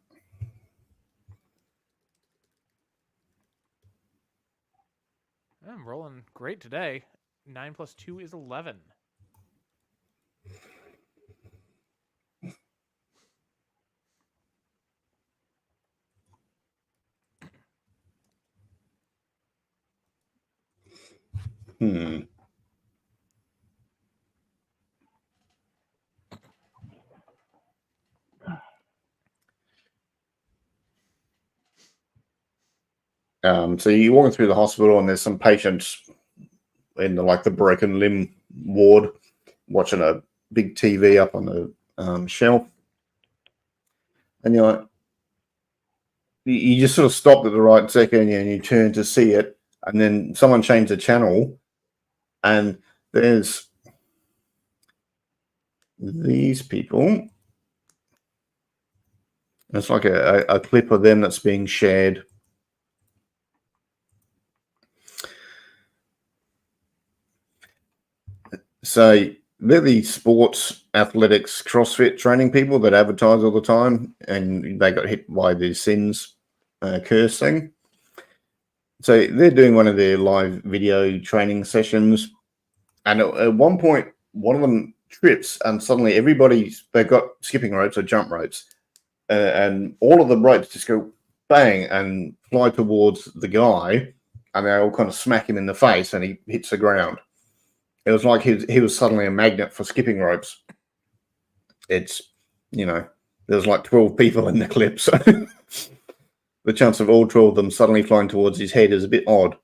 I'm rolling great today. 9 + 2 is 11. So you're walking through the hospital, and there's some patients in the broken limb ward watching a big TV up on the shelf, and you just sort of stopped at the right second, and you turn to see it, and then someone changed the channel, and there's these people. It's like a clip of them that's being shared. So they're the sports, athletics, CrossFit training people that advertise all the time, and they got hit by the sins curse thing. So they're doing one of their live video training sessions, and at one point, one of them trips, and suddenly they've got skipping ropes or jump ropes, and all of the ropes just go bang and fly towards the guy, and they all kind of smack him in the face, and he hits the ground. It was like he was suddenly a magnet for skipping ropes. It's, there's 12 people in the clip, so the chance of all 12 of them suddenly flying towards his head is a bit odd.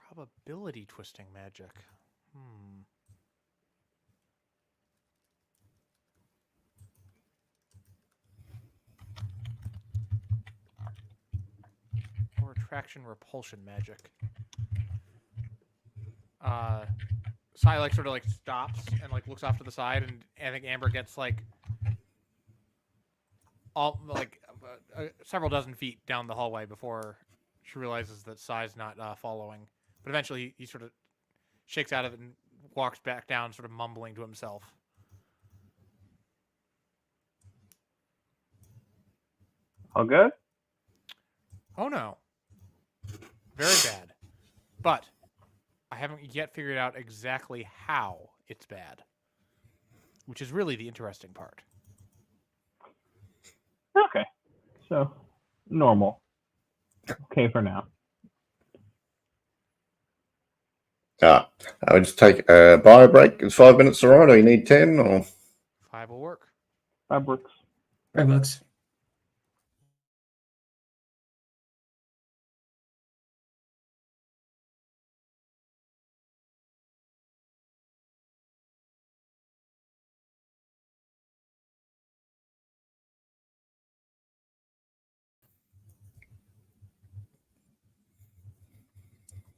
Probability twisting magic. attraction repulsion magic. Sai like sort of like stops and like looks off to the side, and I think Amber gets like several dozen feet down the hallway before she realizes that Sai's not following. But eventually he sort of shakes out of it and walks back down, sort of mumbling to himself. All good? Oh no. Very bad. But I haven't yet figured out exactly how it's bad, which is really the interesting part. Okay. So, normal. Okay for now. I would just take a bio break. Is 5 minutes all right, or you need 10? Or 5 will work. That works. Right, works.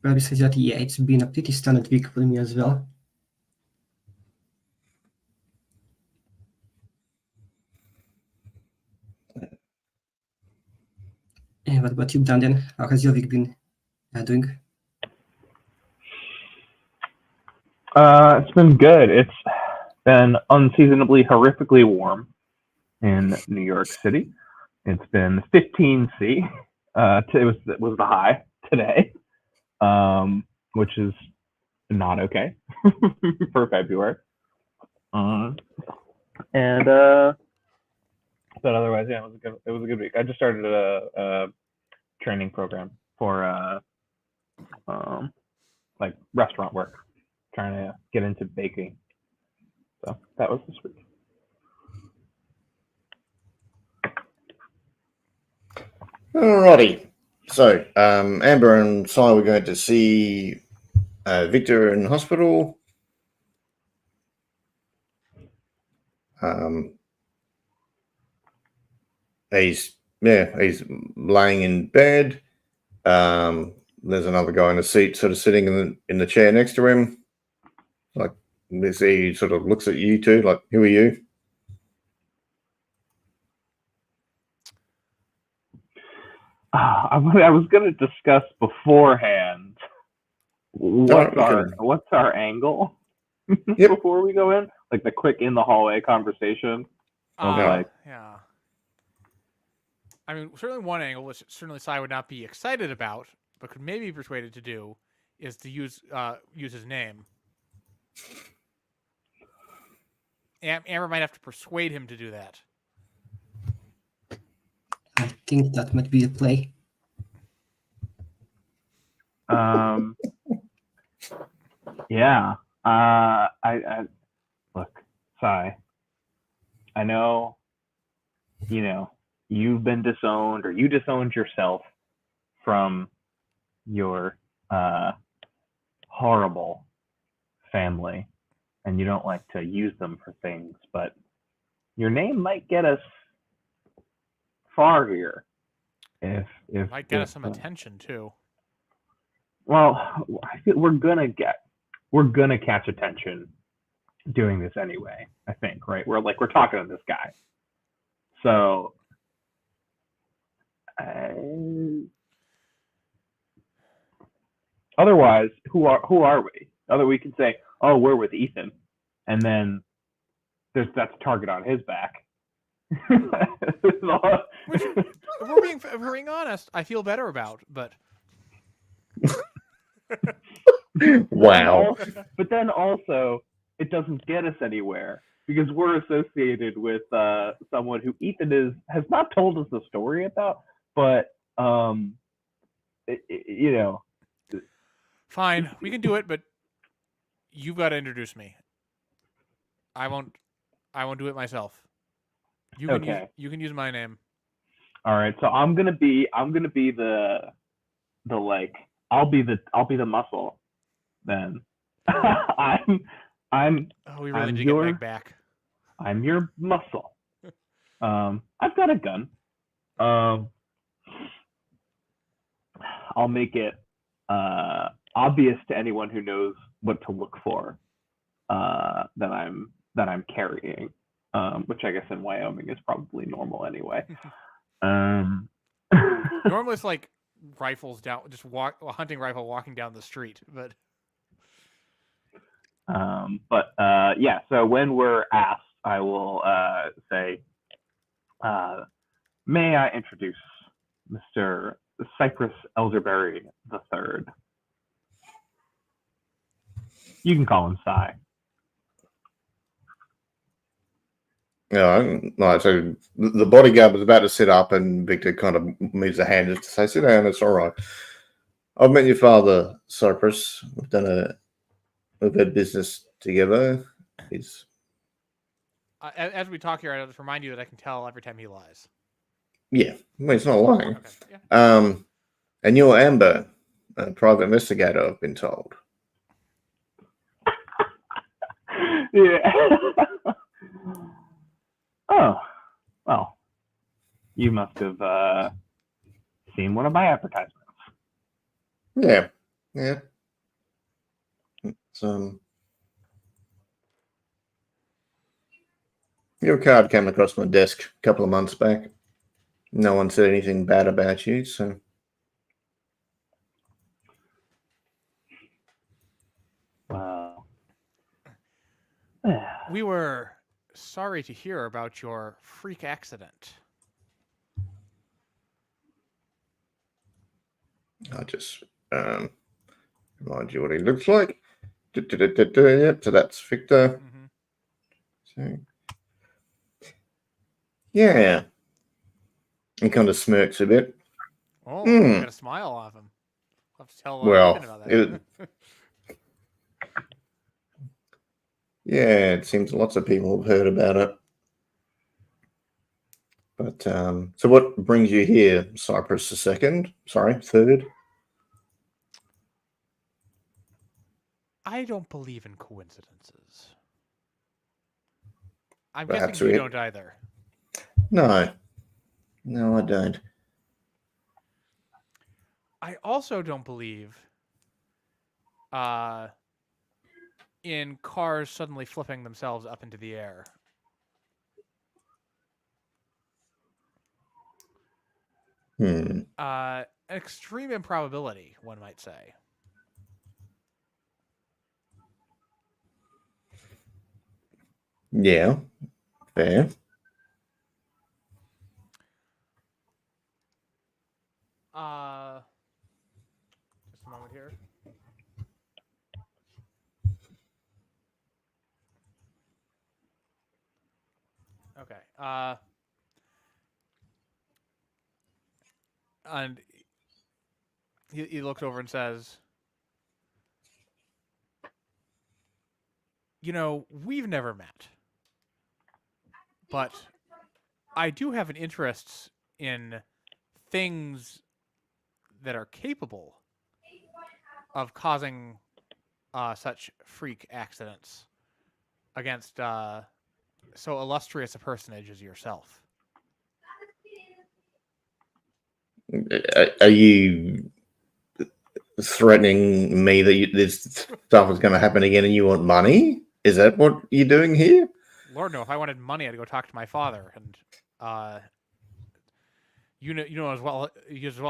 Well, besides that, yeah, it's been a pretty standard week for me as well. And what about you, Brandon? How has your week been doing? It's been good. It's been unseasonably horrifically warm in New York City. It's been 15 C. It was the high today, which is not okay for February. But otherwise, yeah, it was a good week. I just started a training program for like restaurant work, trying to get into baking. So that was this week. alrighty. So Amber and Si were going to see Victor in hospital. He's laying in bed. There's another guy in a seat, sort of sitting in the chair next to him. Like, he sort of looks at you two, like, who are you? I was going to discuss beforehand what's our angle before we go in, like the quick in the hallway conversation. Yeah. I mean, certainly one angle, which certainly Sai would not be excited about, but could maybe be persuaded to do, is to use his name. Amber might have to persuade him to do that. I think that might be the play. Yeah. I look, Sai. I know, you've been disowned, or you disowned yourself from your horrible family, and you don't like to use them for things, but your name might get us far here. If might get us some attention too. Well, I feel we're gonna catch attention doing this anyway. I think, right? We're talking to this guy, so otherwise, who are we? We can say, oh, we're with Ethan, and then that's a target on his back. Which, if we're being honest, I feel better about, but Wow. But then also, it doesn't get us anywhere because we're associated with someone who Ethan has not told us the story about, but fine, we can do it, but you've got to introduce me. I won't do it myself. You can use my name. All right, so I'm gonna be the like I'll be the muscle then. We really did get Meg back. I'm your muscle. I've got a gun. I'll make it obvious to anyone who knows what to look for that I'm carrying, which I guess in Wyoming is probably normal anyway. Normally it's like rifles down, just a hunting rifle walking down the street, but yeah. So when we're asked, I will say, "May I introduce Mr. Cypress Elderberry III? You can call him Cy." Yeah, no, so the bodyguard was about to sit up, and Victor kind of moves a hand just to say, "Sit down, it's all right. I've met your father, Cypress. We've had business together. He's as we talk here, I'll just remind you that I can tell every time he lies. yeah, well, he's not lying. Okay. Yeah. And you're Amber, a private investigator, I've been told. Yeah. Oh, well, you must have seen one of my advertisements. Yeah. It's, your card came across my desk a couple of months back. No one said anything bad about you, so Wow. We were sorry to hear about your freak accident. I'll just remind you what he looks like. Yep, so that's Victor. So, yeah. He kind of smirks a bit. Oh, you got a smile off him. I'll have to tell Well, Ethan about that. Yeah, it seems lots of people have heard about it. But so what brings you here, Cypress third? I don't believe in coincidences. I'm Perhaps guessing you don't either. No, I don't. I also don't believe in cars suddenly flipping themselves up into the air. An extreme improbability, one might say. Yeah, fair. Just a moment here. Okay. And he looks over and says, "You know, we've never met, but I do have an interest in things that are capable of causing such freak accidents against so illustrious a personage as yourself." Are you threatening me that this stuff is going to happen again and you want money? Is that what you're doing here? Lord, no. If I wanted money, I'd go talk to my father. And you know as well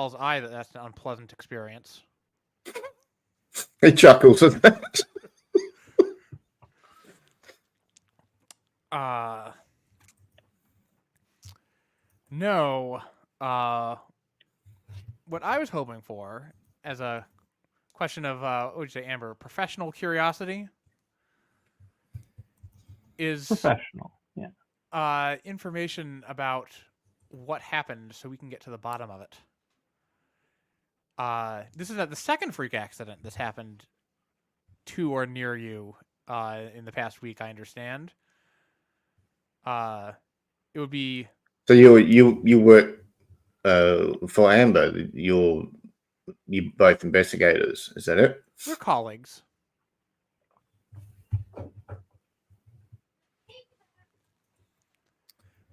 as I that that's an unpleasant experience. He chuckles at that. No. What I was hoping for, as a question of what would you say, Amber, professional curiosity, is Professional. Yeah. information about what happened, so we can get to the bottom of it. This is the second freak accident that's happened to or near you in the past week, I understand. It would be... So you work for Amber. You're both investigators. Is that it? We're colleagues.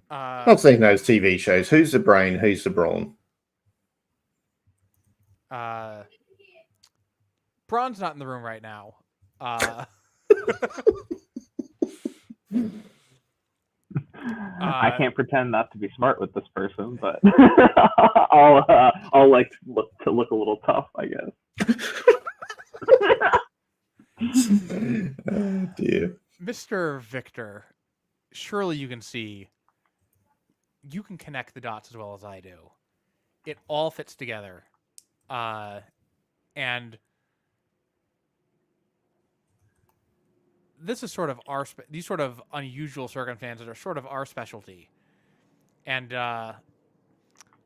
I've seen those TV shows. Who's the brain? Who's the brawn? Braun's not in the room right now. I can't pretend not to be smart with this person, but I'll like look a little tough, I guess. Oh dear. Mr. Victor, surely you can see, you can connect the dots as well as I do. It all fits together. And this is sort of these sort of unusual circumstances are sort of our specialty. And I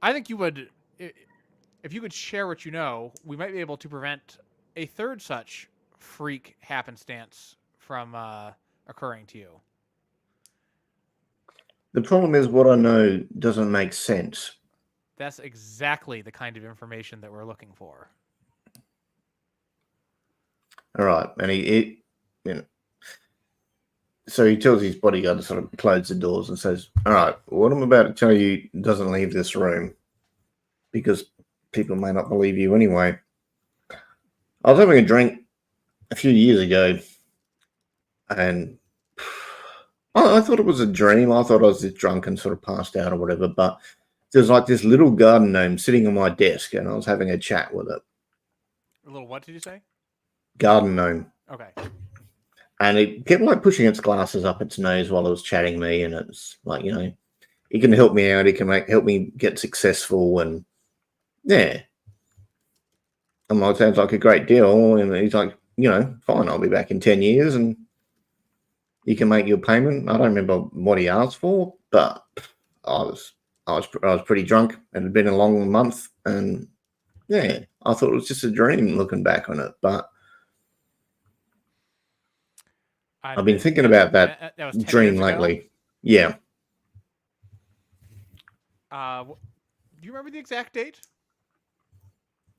think you would, if you could share what you know, we might be able to prevent a third such freak happenstance from occurring to you. The problem is what I know doesn't make sense. That's exactly the kind of information that we're looking for. All right, and he you know, so he tells his bodyguard to sort of close the doors and says, "All right, what I'm about to tell you doesn't leave this room because people may not believe you anyway." I was having a drink a few years ago, and I thought it was a dream. I thought I was just drunk and sort of passed out or whatever, but there's like this little garden gnome sitting on my desk, and I was having a chat with it. A little what did you say? Garden gnome. Okay. And it kept like pushing its glasses up its nose while it was chatting me, and it's like, you know, he can help me out. He can help me get successful, and yeah. I'm like, sounds like a great deal. And he's like, you know, fine, I'll be back in 10 years, and you can make your payment. I don't remember what he asked for, but I was pretty drunk. It had been a long month, and yeah, I thought it was just a dream looking back on it, but. I've been thinking about that was 10 dream years ago? lately. Yeah. Do you remember the exact date?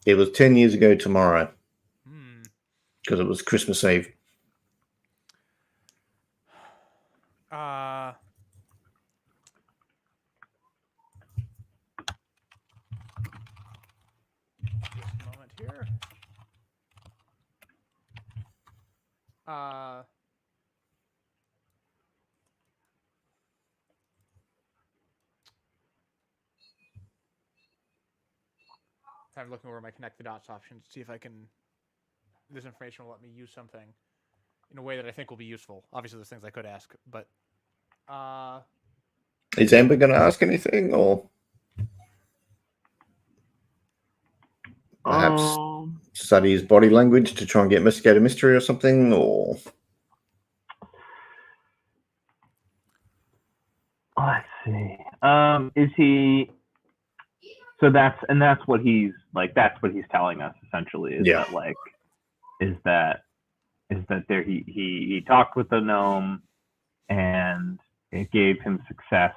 It was 10 years ago tomorrow. Hmm. Because it was Christmas Eve. Just a moment here. I'm looking over my connect the dots options to see if I can. This information will let me use something in a way that I think will be useful. Obviously, there's things I could ask, but is Amber going to ask anything, or perhaps study his body language to try and get investigated mystery or something, or? Let's see. Is he? So that's what he's like. That's what he's telling us essentially. Is that there he talked with the gnome, and it gave him success,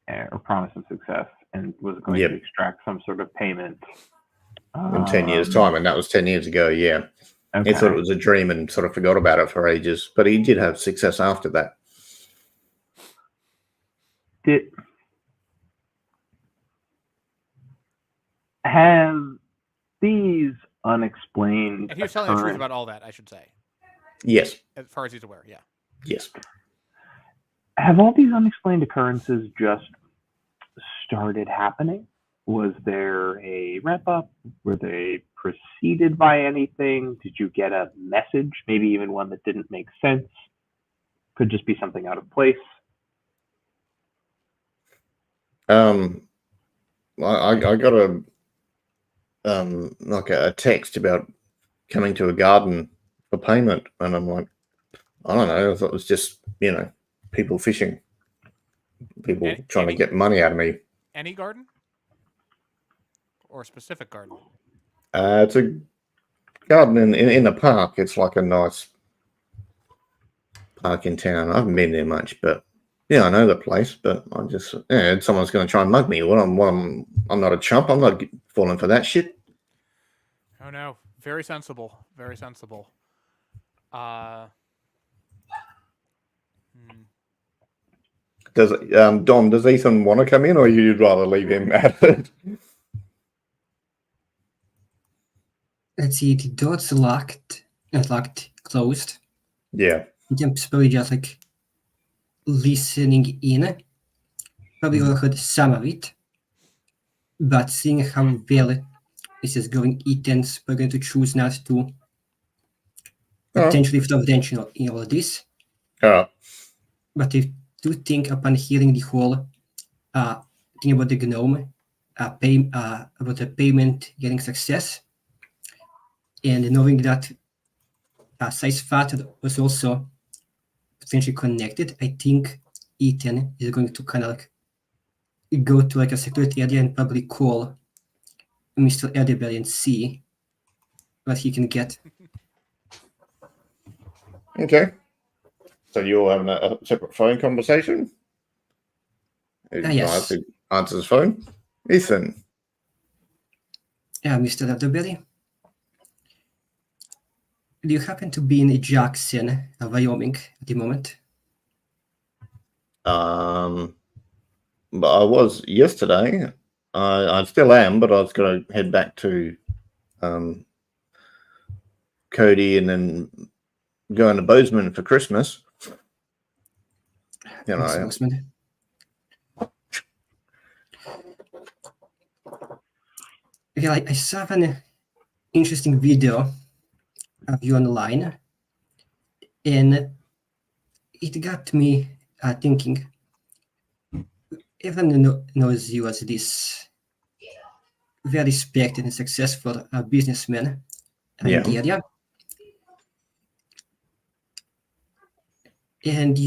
or promised him success, and was going to extract some sort of payment in 10 years' time, and that was 10 years ago. Yeah, okay. He thought it was a dream and sort of forgot about it for ages, but he did have success after that. Have these unexplained? And he was telling the truth about all that, I should say. Yes. As far as he's aware, yeah. Yes. Have all these unexplained occurrences just started happening? Was there a wrap up? Were they preceded by anything? Did you get a message? Maybe even one that didn't make sense? Could just be something out of place. I got a text about coming to a garden for payment, and I'm like, I don't know. I thought it was just, you know, people fishing, people trying to get money out of me. Any garden, or a specific garden? It's a garden in a park. It's like a nice park in town. I haven't been there much, but yeah, I know the place. But I just, someone's going to try and mug me. I'm not a chump. I'm not falling for that shit. Oh no, very sensible. Very sensible. Does Dom? Does Ethan want to come in, or you'd rather leave him at it? Let's see, the door's locked, not locked, closed. Yeah. Ethan's probably just like listening in. Probably heard some of it. But seeing how well this is going, Ethan's probably going to choose not to potentially throw wrench in all of this. But I do think upon hearing the whole thing about the gnome, about the payment getting success, and knowing that Sai's father was also potentially connected, I think Ethan is going to kind of like go to like a security area and probably call Mr. Elderberry and see what he can get. Okay. So you're having a separate phone conversation? Yes. Answers his phone. Ethan. Mr. Elderberry, do you happen to be in Jackson, Wyoming at the moment? But I was yesterday. I still am, but I was going to head back to Cody and then going to Bozeman for Christmas. You know. Bozeman. Okay, I saw an interesting video of you online, and it got me thinking. Everyone knows you as this very respected and successful businessman in the area. And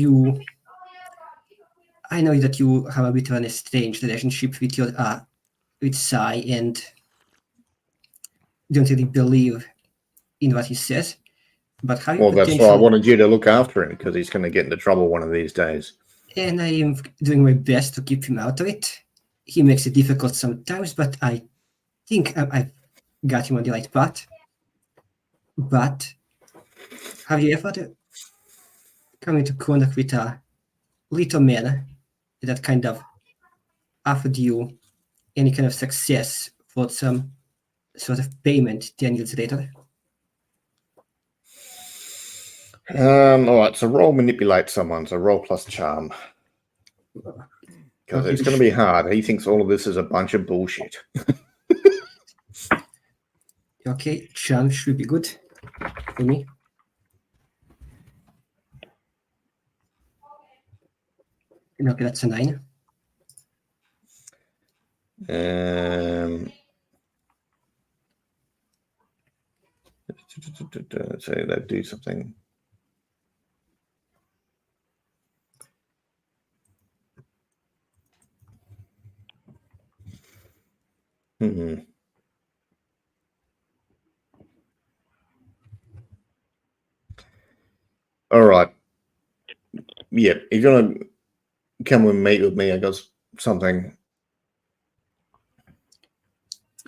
I know that you have a bit of an estranged relationship with your with Sai, and don't really believe in what he says. But how well, that's why I wanted you to look after him, because he's going to get into trouble one of these days. And I am doing my best to keep him out of it. He makes it difficult sometimes, but I think I've got him on the right path. But have you ever come into contact with a little man that kind of offered you any kind of success for some sort of payment 10 years later? All right, so roll manipulate someone, so roll plus charm. Because it's going to be hard. He thinks all of this is a bunch of bullshit. Okay, charm should be good for me. Okay, that's a 9. So they do something. All right. Yeah, you're gonna come and meet with me. I got something.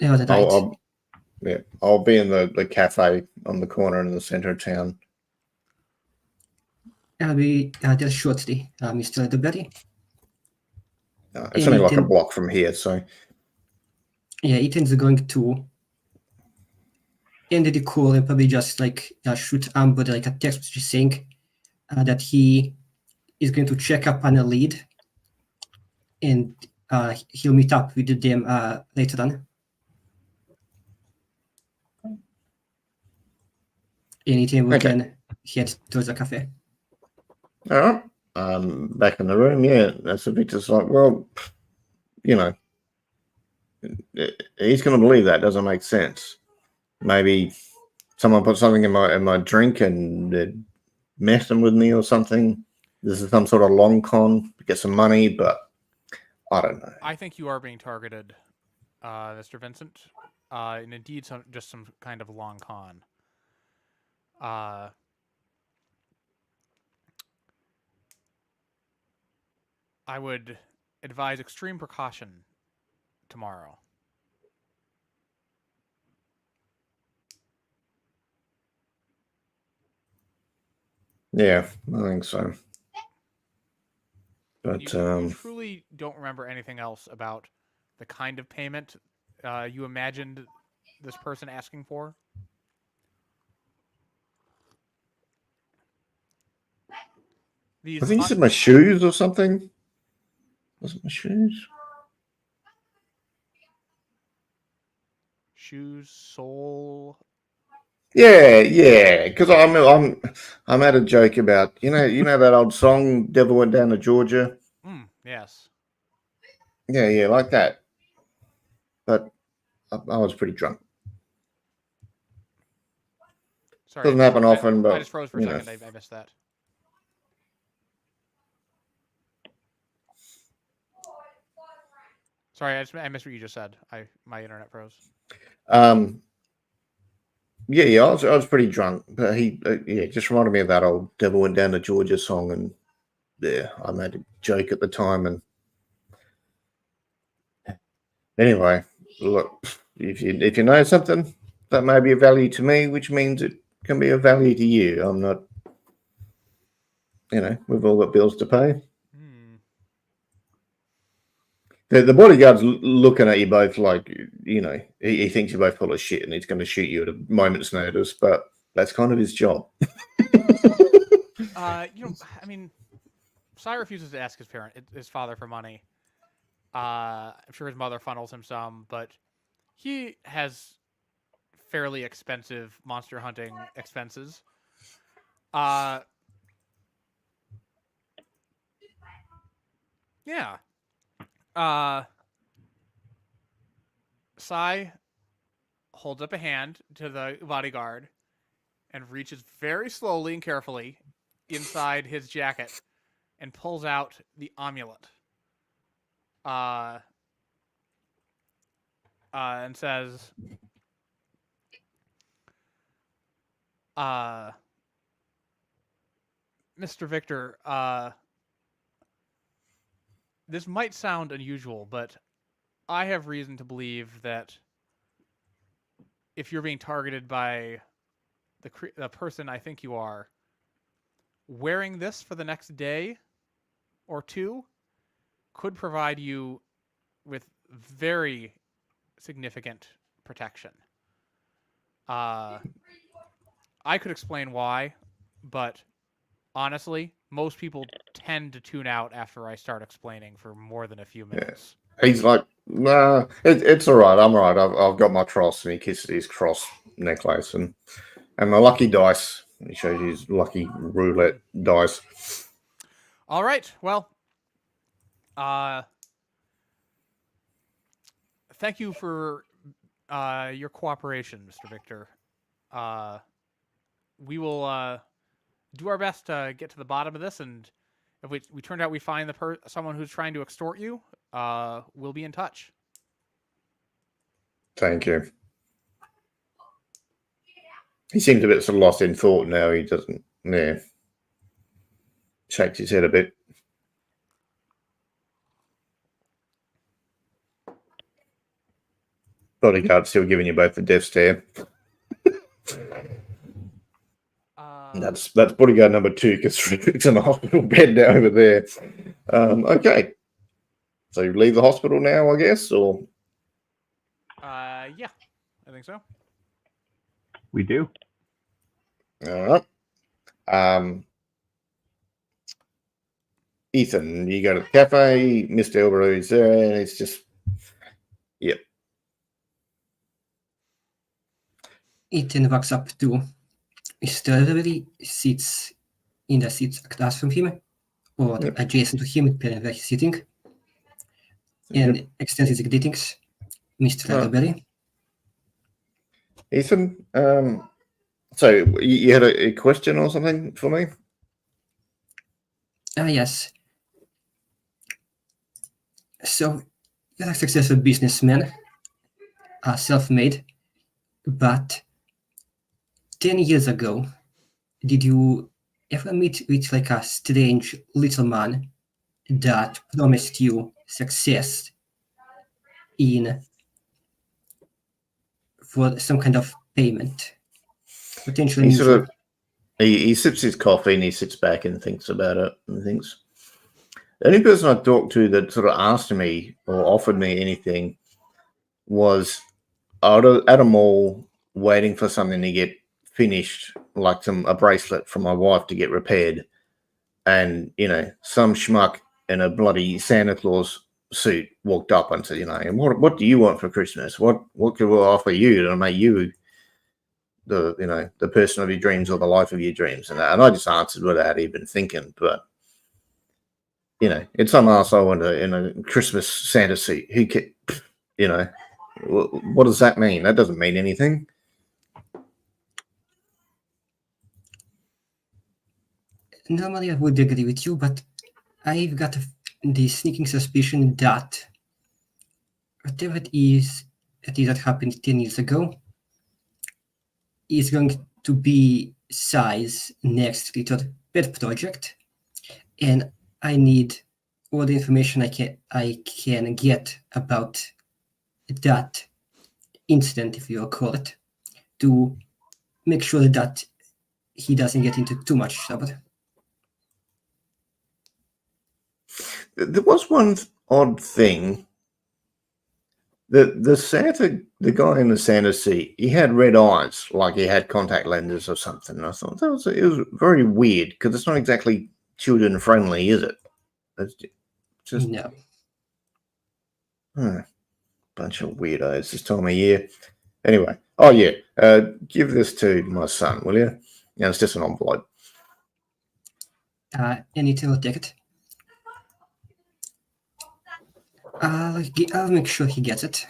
Yeah, that's right. I'll be in the cafe on the corner in the center of town. I'll be there shortly, Mr. Elderberry. It's only like a block from here, so. Yeah, Ethan's going to end the call and probably just like shoot Amber like a text message saying that he is going to check up on a lead, and he'll meet up with them later on. Anytime we can head towards the cafe. All right. Back in the room, yeah. That's Victor's like, well, you know, he's going to believe that. Doesn't make sense. Maybe someone put something in my drink and they're messing with me or something. This is some sort of long con to get some money, but I don't know. I think you are being targeted, Mr. Vincent, and indeed just some kind of long con. I would advise extreme precaution tomorrow. Yeah, I think so. But you truly don't remember anything else about the kind of payment you imagined this person asking for? These I think you said my shoes or something. Was it my shoes? shoes, soul. Yeah. Because I'm at a joke about you know that old song "Devil Went Down to Georgia." Yes. Yeah, like that. But I was pretty drunk. Sorry, Doesn't happen often, but I just froze for a you know. second. I missed that. Sorry, I missed what you just said. My internet froze. Yeah, I was pretty drunk, but he just reminded me of that old "Devil Went Down to Georgia" song, and yeah, I made a joke at the time, and anyway, look, if you know something that may be of value to me, which means it can be of value to you, I'm not, we've all got bills to pay. The bodyguard's looking at you both like, he thinks you're both full of shit and he's going to shoot you at a moment's notice, but that's kind of his job. I mean, Cy refuses to ask his father for money. I'm sure his mother funnels him some, but he has fairly expensive monster hunting expenses. Yeah. Cy holds up a hand to the bodyguard and reaches very slowly and carefully inside his jacket and pulls out the amulet. And says, Mr. Victor, this might sound unusual, but I have reason to believe that if you're being targeted by the person I think you are, wearing this for the next day or two could provide you with very significant protection. I could explain why, but honestly, most people tend to tune out after I start explaining for more than a few minutes. Yeah. He's like, nah, it's all right. I'm all right. I've got my cross, and he kisses his cross necklace and my lucky dice. He shows you his lucky roulette dice. All right. Well, thank you for your cooperation, Mr. Victor. We will do our best to get to the bottom of this, and if we turned out we find someone who's trying to extort you, we'll be in touch. Thank you. He seems a bit sort of lost in thought now. He doesn't, shakes his head a bit. Bodyguard's still giving you both the death stare. That's bodyguard number 2 because it's in the hospital bed now over there. Okay. So you leave the hospital now, I guess, or? Yeah, I think so. We do. All right. Ethan, you go to the cafe. Mr. Elborough is there, and it's just, yep. Ethan walks up to Mr. Elborough, sits in the seat across from him, or adjacent to him, depending where he's sitting, and extends his greetings. Mr. Elborough. Ethan, so you had a question or something for me? Yes. So, you're a successful businessman, self-made, but 10 years ago, did you ever meet with like a strange little man that promised you success for some kind of payment? Potentially he sips his coffee and he sits back and thinks about it and thinks, the only person I talked to that sort of asked me or offered me anything was out at a mall waiting for something to get finished, like a bracelet from my wife to get repaired. and some schmuck in a bloody Santa Claus suit walked up and said, and what do you want for Christmas? What could we offer you to make you the person of your dreams or the life of your dreams? And I just answered without even thinking. But it's some arsehole in a Christmas Santa suit. What does that mean? That doesn't mean anything. Normally, I would agree with you, but I've got the sneaking suspicion that whatever it is that happened 10 years ago is going to be Sai's next little pet project, and I need all the information I can get about that incident, if you call it, to make sure that he doesn't get into too much trouble. There was one odd thing. The guy in the Santa seat, he had red eyes, like he had contact lenses or something. And I thought it was very weird because it's not exactly children friendly, is it? It's just No. Bunch of weirdos this time of year. Anyway, oh yeah, give this to my son, will you? Yeah, it's just an envelope. Any till ticket. I'll make sure he gets it.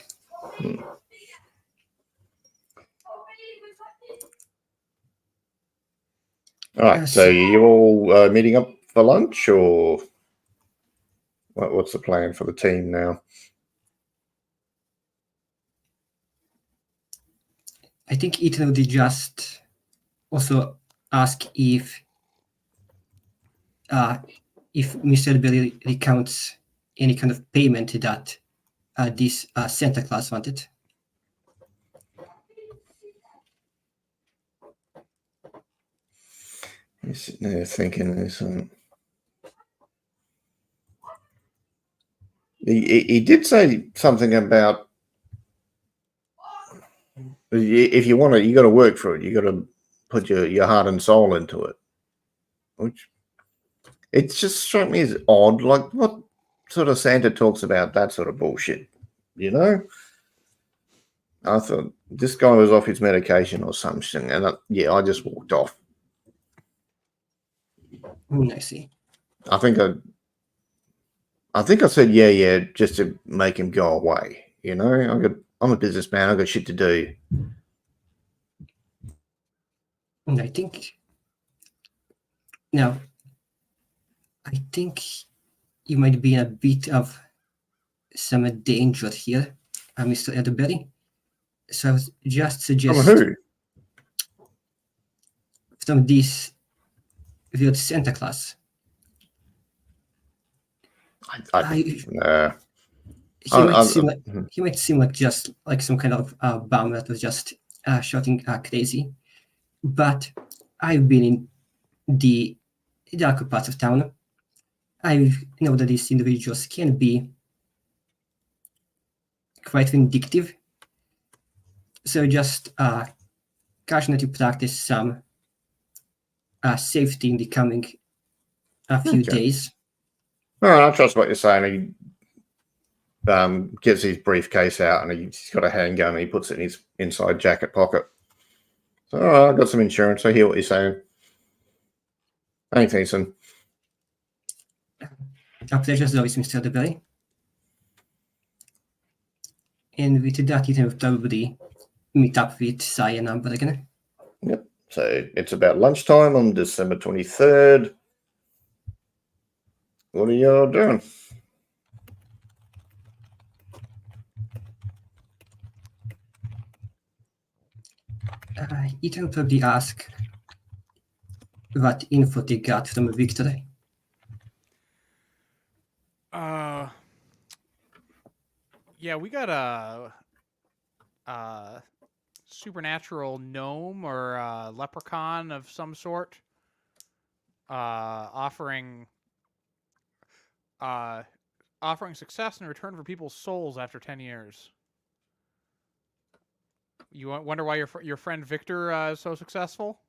All right, so you all meeting up for lunch, or what's the plan for the team now? I think Ethan would just also ask if Mr. Billy recounts any kind of payment that this Santa Claus wanted. You're sitting there thinking this. He did say something about if you want it, you got to work for it. You got to put your heart and soul into it. Which it just struck me as odd. Like, what sort of Santa talks about that sort of bullshit? I thought this guy was off his medication or something, and I just walked off. I see. I think I said yeah just to make him go away. I'm a businessman. I got shit to do. And I think you might be in a bit of some danger here, Mr. Elderberry. So I would just suggest From who? From this weird Santa Claus. He might seem like just like some kind of bum that was just shouting crazy. But I've been in the darker parts of town. I know that these individuals can be quite vindictive. So just caution that you practice some safety in the coming few days. All right, I trust what you're saying. He gets his briefcase out and he's got a handgun and he puts it in his inside jacket pocket. So, all right, I've got some insurance. I hear what you're saying. Thanks, Ethan. A pleasure as always, Mr. Elderberry. And with that, you can probably meet up with Sai and Amber again. Yep. So it's about lunchtime on December 23rd. What are y'all doing? Ethan will probably ask what info they got from Victor. Yeah, we got a supernatural gnome or a leprechaun of some sort offering success in return for people's souls after 10 years. You wonder why your friend Victor is so successful?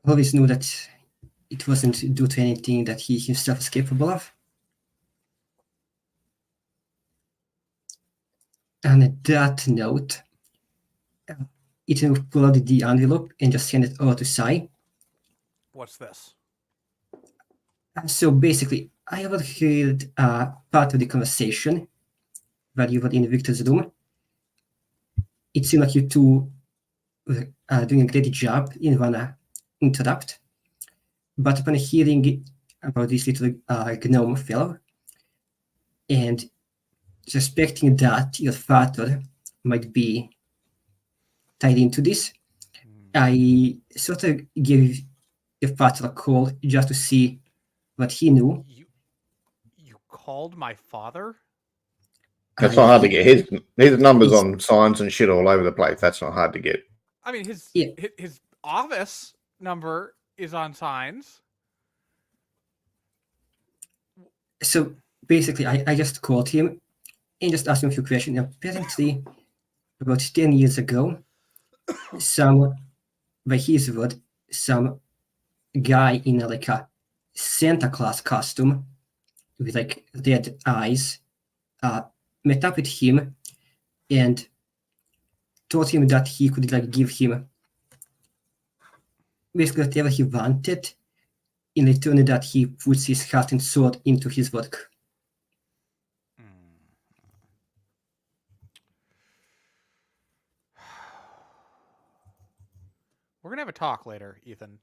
always knew that it wasn't due to anything that he himself was capable of. And on that note, Ethan would pull out the envelope and just hand it over to Sai. What's this? So basically, I overheard part of the conversation while you were in Victor's room. It seemed like you two were doing a great job. You didn't want to interrupt. But upon hearing about this little gnome fellow and suspecting that your father might be tied into this, I sort of gave your father a call just to see what he knew. You called my father? It's not hard to get. His numbers It's- on signs and shit all over the place. That's not hard to get. I mean, his Yeah. his office number is on signs. So basically, I just called him and just asked him a few questions. Apparently, about 10 years ago, by his word, some guy in like a Santa Claus costume with like red eyes met up with him and told him that he could like give him basically whatever he wanted in return that he puts his heart and soul into his work. We're gonna have a talk later, Ethan.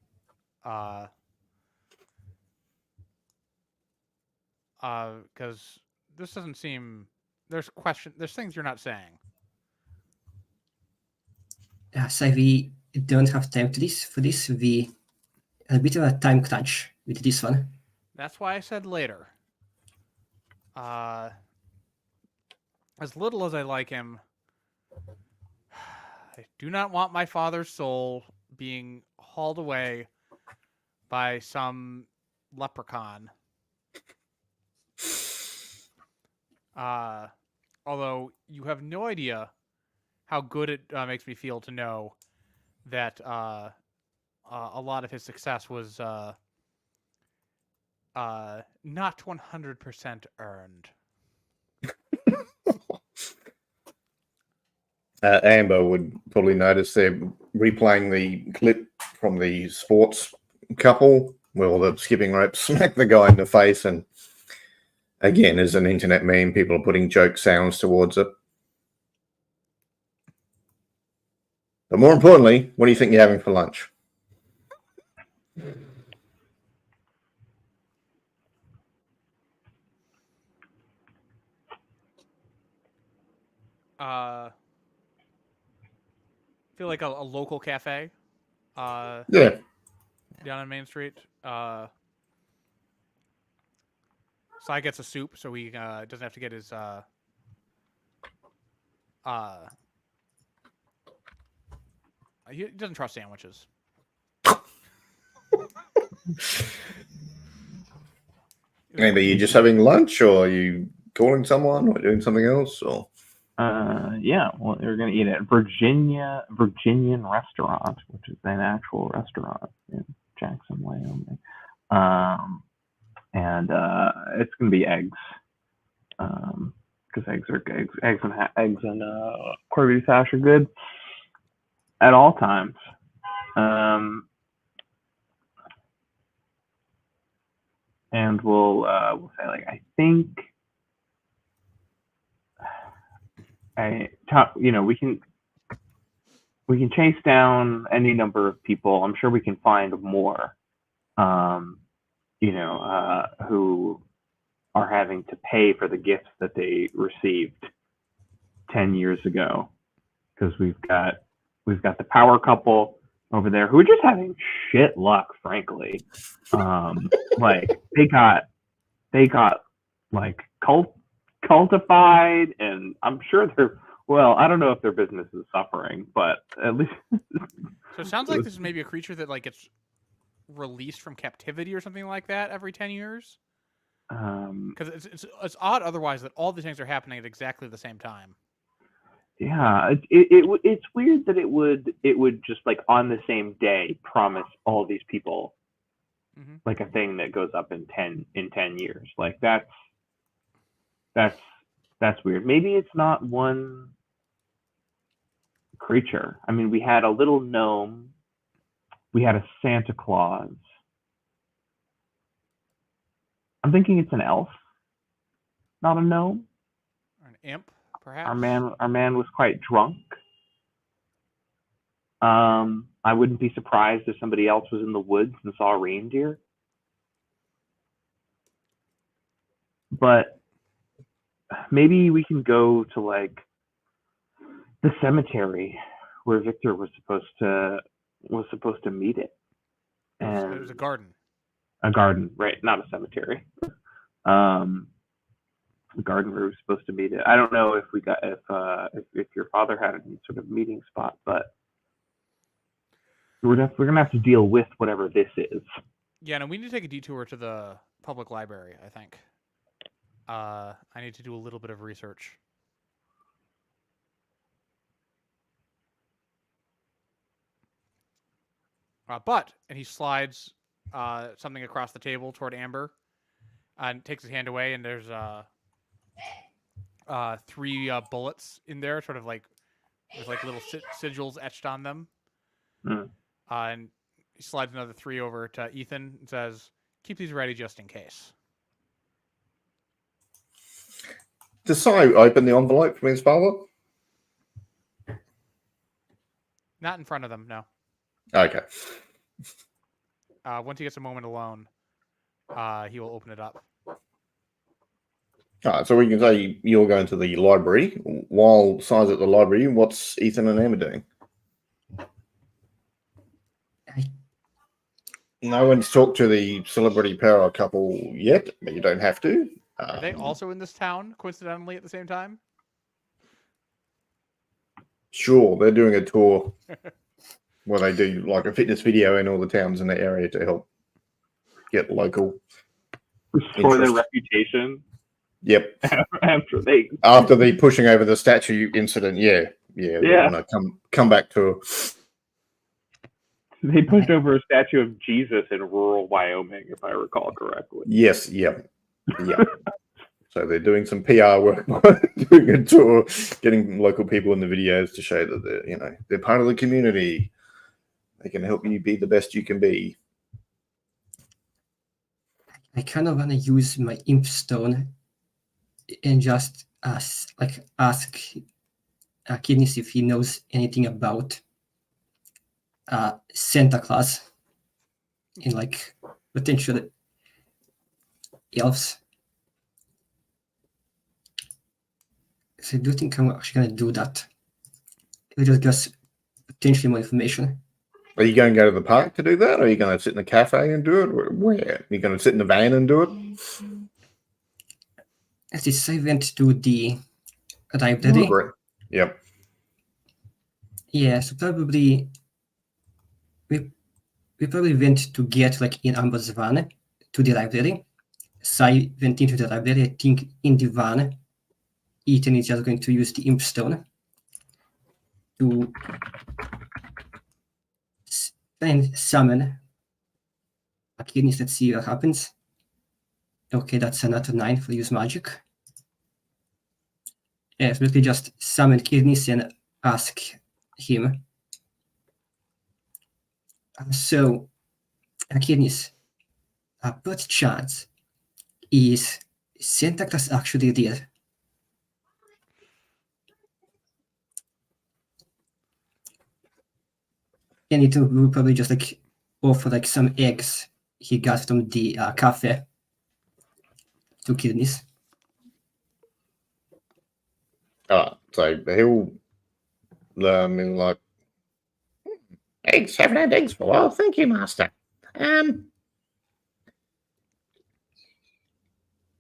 Because this doesn't seem. There's things you're not saying. So we don't have time for this. We a bit of a time crunch with this one. That's why I said later. As little as I like him, I do not want my father's soul being hauled away by some leprechaun. Although you have no idea how good it makes me feel to know that a lot of his success was not 100% earned. Amber would probably notice they're replaying the clip from the sports couple where the skipping rope smacked the guy in the face, and again, as an internet meme, people are putting joke sounds towards it. But more importantly, what do you think you're having for lunch? Feel like a local cafe. Yeah. Down on Main Street. Sai gets a soup, so he doesn't have to get his he doesn't trust sandwiches. Amber, are you just having lunch, or are you calling someone, or doing something else, or? Yeah, well, we're gonna eat at Virginian Restaurant, which is an actual restaurant in Jackson, Wyoming. And it's gonna be eggs, because eggs and corned beef hash are good at all times. And we'll say, like, I think we can chase down any number of people. I'm sure we can find more, who are having to pay for the gifts that they received 10 years ago, because we've got the power couple over there who are just having shit luck, frankly. Like they got like cultified, and I'm sure I don't know if their business is suffering, but at least. So it sounds like this is maybe a creature that like gets released from captivity or something like that every 10 years. Because it's odd otherwise that all these things are happening at exactly the same time. Yeah, it's weird that it would just like on the same day promise all these people like a thing that goes up in 10 years. Like that's weird. Maybe it's not one creature. I mean, we had a little gnome, we had a Santa Claus. I'm thinking it's an elf, not a gnome. Or an imp, perhaps. Our man was quite drunk. I wouldn't be surprised if somebody else was in the woods and saw a reindeer. But maybe we can go to like the cemetery where Victor was supposed to meet it. And it was a garden. A garden, right? Not a cemetery. The garden where we were supposed to meet it. I don't know if your father had any sort of meeting spot, but we're gonna have to deal with whatever this is. Yeah, no, we need to take a detour to the public library, I think. I need to do a little bit of research. And he slides something across the table toward Amber and takes his hand away, and there's 3 bullets in there, sort of like with like little sigils etched on them. And he slides another 3 over to Ethan and says, "Keep these ready just in case." Does Si open the envelope from his father? Not in front of them, no. Okay. Once he gets a moment alone, he will open it up. All right, so we can say you're going to the library. While Si's at the library, what's Ethan and Amber doing? No one's talked to the celebrity power couple yet, but you don't have to. Are they also in this town, coincidentally, at the same time? Sure, they're doing a tour where they do like a fitness video in all the towns in the area to help get local for their reputation. Yep. After the pushing over the statue incident, yeah. They want to come back to. They pushed over a statue of Jesus in rural Wyoming, if I recall correctly. Yes, yeah. So they're doing some PR work, doing a tour, getting local people in the videos to show that they're part of the community. They can help you be the best you can be. I kind of want to use my imp stone and just ask Kidneys if he knows anything about Santa Claus and like potential elves. So I do think I'm actually going to do that. It just gets potentially more information. Are you going to go to the park to do that? Or are you going to sit in the cafe and do it? Or where? Are you going to sit in the van and do it? As this, I went to the library. Yep. Yeah, so probably we probably went to get like in Amber's van to the library. So I went into the library. I think in the van, Ethan is just going to use the imp stone to and summon a Kidneys. Let's see what happens. Okay, that's another 9 for use magic. Yeah, so we just summon Kidneys and ask him. So, Kidneys, what chance is Santa Claus actually there? And it will probably just like offer like some eggs he got from the cafe to Kidneys. So he'll like eggs. Haven't had eggs for a while. Thank you, Master.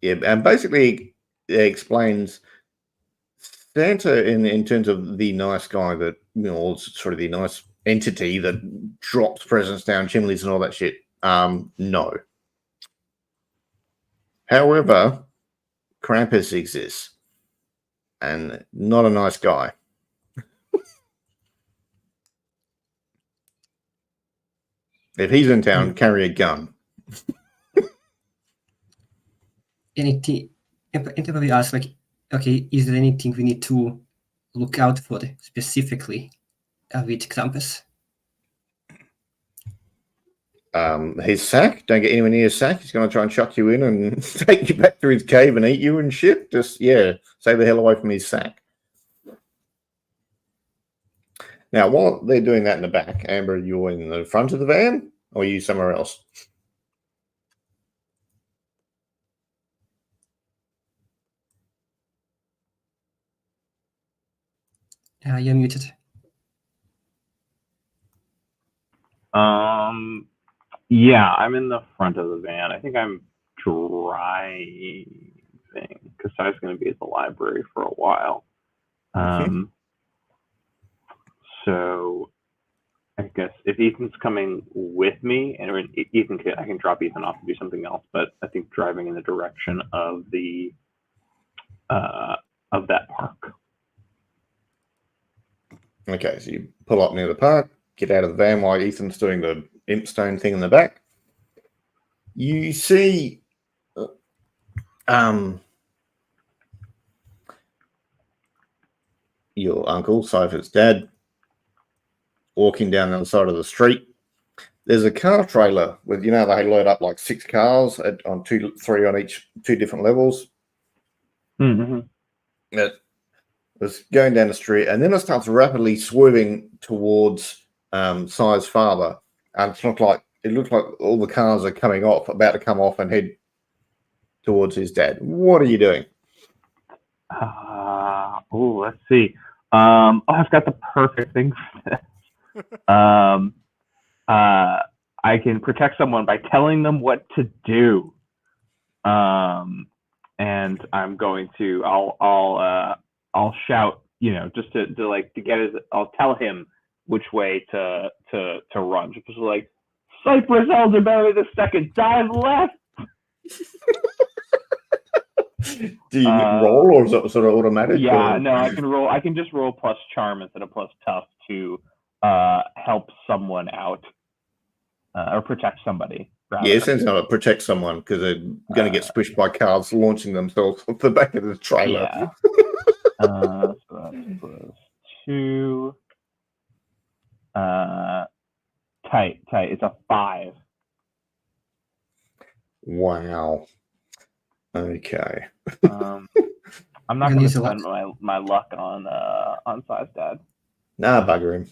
Yeah, and basically it explains Santa in terms of the nice guy that sort of the nice entity that drops presents down chimneys and all that shit. No. However, Krampus exists, and not a nice guy. If he's in town, carry a gun. Anything? And probably ask like, okay, is there anything we need to look out for specifically with Krampus? His sack. Don't get anywhere near his sack. He's going to try and chuck you in and take you back to his cave and eat you and shit. Just, yeah, stay the hell away from his sack. Now, while they're doing that in the back, Amber, you're in the front of the van, or are you somewhere else? You're muted. Yeah, I'm in the front of the van. I think I'm driving because I was going to be at the library for a while. So I guess if Ethan's coming with me, and I can drop Ethan off and do something else. But I think driving in the direction of the of that park. Okay, so you pull up near the park, get out of the van while Ethan's doing the impstone thing in the back. You see your uncle, Cypher's dad, walking down the other side of the street. There's a car trailer with, they load up like 6 cars on 3 on each 2 different levels. Mm-hmm. It was going down the street, and then it starts rapidly swerving towards Cy's father. And it looked like all the cars are about to come off and head towards his dad. What are you doing? Let's see. I've got the perfect thing for this. I can protect someone by telling them what to do. And I'm going to, I'll shout, just to get I'll tell him which way to run. Just like, Cypress Elderberry II, dive left. Do you roll, or is it sort of automatic? Yeah, or? No, I can roll. I can just roll plus charm instead of plus tough to help someone out or protect somebody. Rather. Yeah, it sounds like protect someone because they're going to get squished by cars launching themselves off the back of the trailer. Yeah. So that's plus 2. Tight. It's a 5. Wow. Okay. I'm not going to spend my luck on Cy's dad. Nah, bugger him.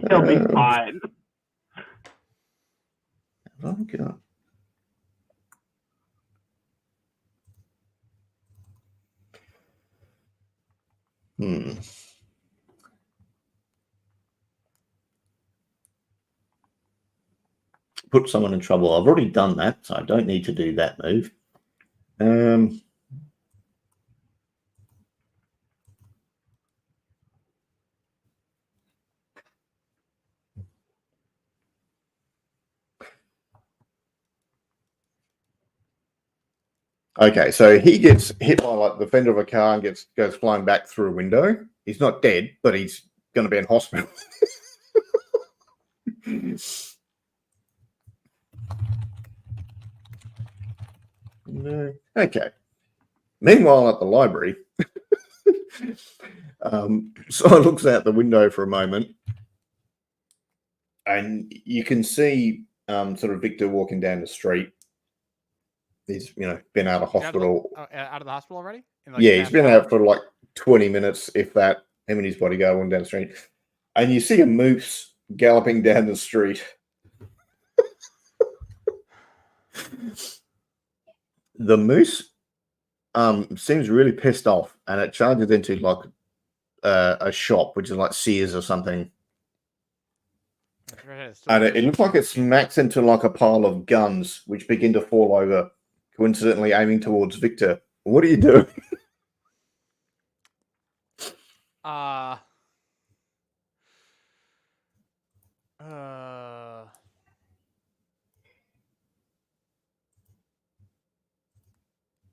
He'll be fine. Oh God. Put someone in trouble. I've already done that, so I don't need to do that move. Okay, so he gets hit by like the fender of a car and goes flying back through a window. He's not dead, but he's going to be in hospital. No. Okay. Meanwhile, at the library, so looks out the window for a moment, and you can see sort of Victor walking down the street. He's been out of hospital. Out of the hospital already? He's been out for like 20 minutes, if that. Him and his bodyguard went down the street, and you see a moose galloping down the street. The moose seems really pissed off, and it charges into like a shop, which is like Sears or something. And it looks like it smacks into like a pile of guns, which begin to fall over, coincidentally aiming towards Victor. What are you doing?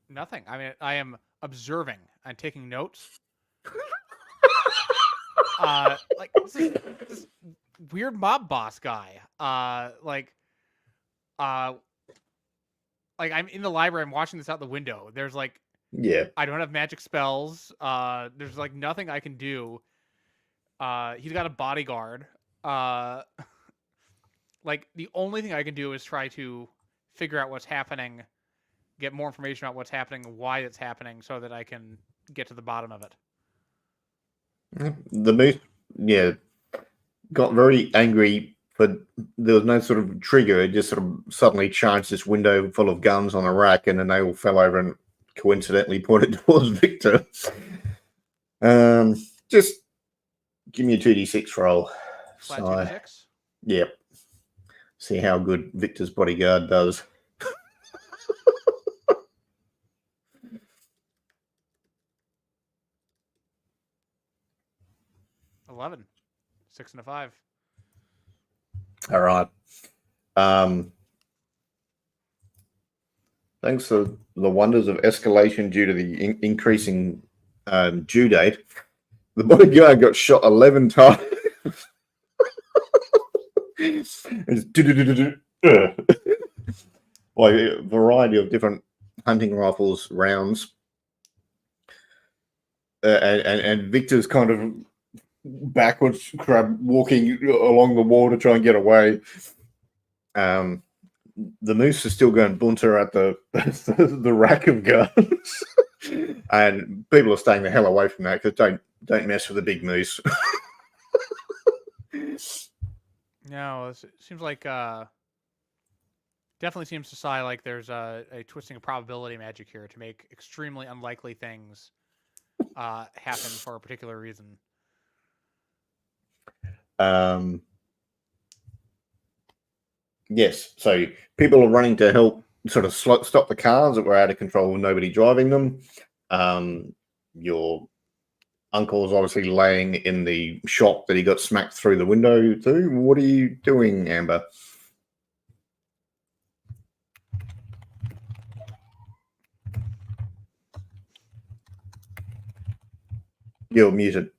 Nothing. I mean, I am observing and taking notes. weird mob boss guy. Like I'm in the library. I'm watching this out the window. There's like Yeah. I don't have magic spells. There's like nothing I can do. He's got a bodyguard. Like the only thing I can do is try to figure out what's happening, get more information about what's happening, why it's happening, so that I can get to the bottom of it. The moose, yeah, got very angry, but there was no sort of trigger. It just sort of suddenly charged this window full of guns on a rack, and then they all fell over and coincidentally pointed towards Victor. Just give me a 2d6 roll. Flat So, 2d6. yep. See how good Victor's bodyguard does. 11. 6 and a 5. All right. Thanks to the wonders of escalation due to the increasing due date, the bodyguard got shot 11 times. By a variety of different hunting rifles rounds. And Victor's kind of backwards walking along the wall to try and get away. The moose is still going bunter at the rack of guns, and people are staying the hell away from that because don't mess with the big moose. No, it seems like definitely seems to say like there's a twisting of probability magic here to make extremely unlikely things happen for a particular reason. Yes, so people are running to help sort of stop the cars that were out of control with nobody driving them. Your uncle is obviously laying in the shop that he got smacked through the window to. What are you doing, Amber? You're muted.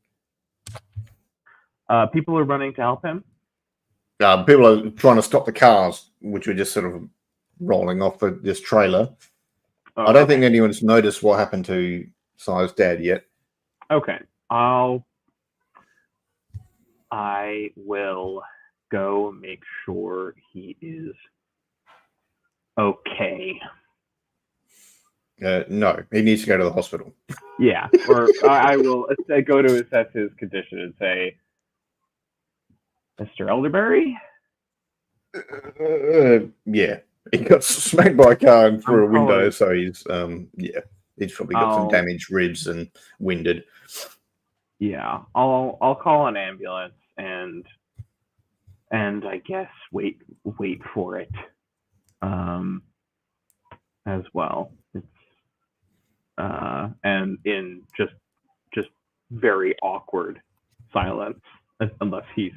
People are running to help him. People are trying to stop the cars, which were just sort of rolling off this trailer. Oh, I don't okay. think anyone's noticed what happened to Si's dad yet. Okay. I will go make sure he is okay. No, he needs to go to the hospital. Yeah, or I will go to assess his condition and say, Mr. Elderberry? Yeah, he got smacked by a car and through a window, calling. so he's he's probably got some damaged ribs and winded. Yeah, I'll call an ambulance and I guess wait for it. As well. It's and in just very awkward silence, unless he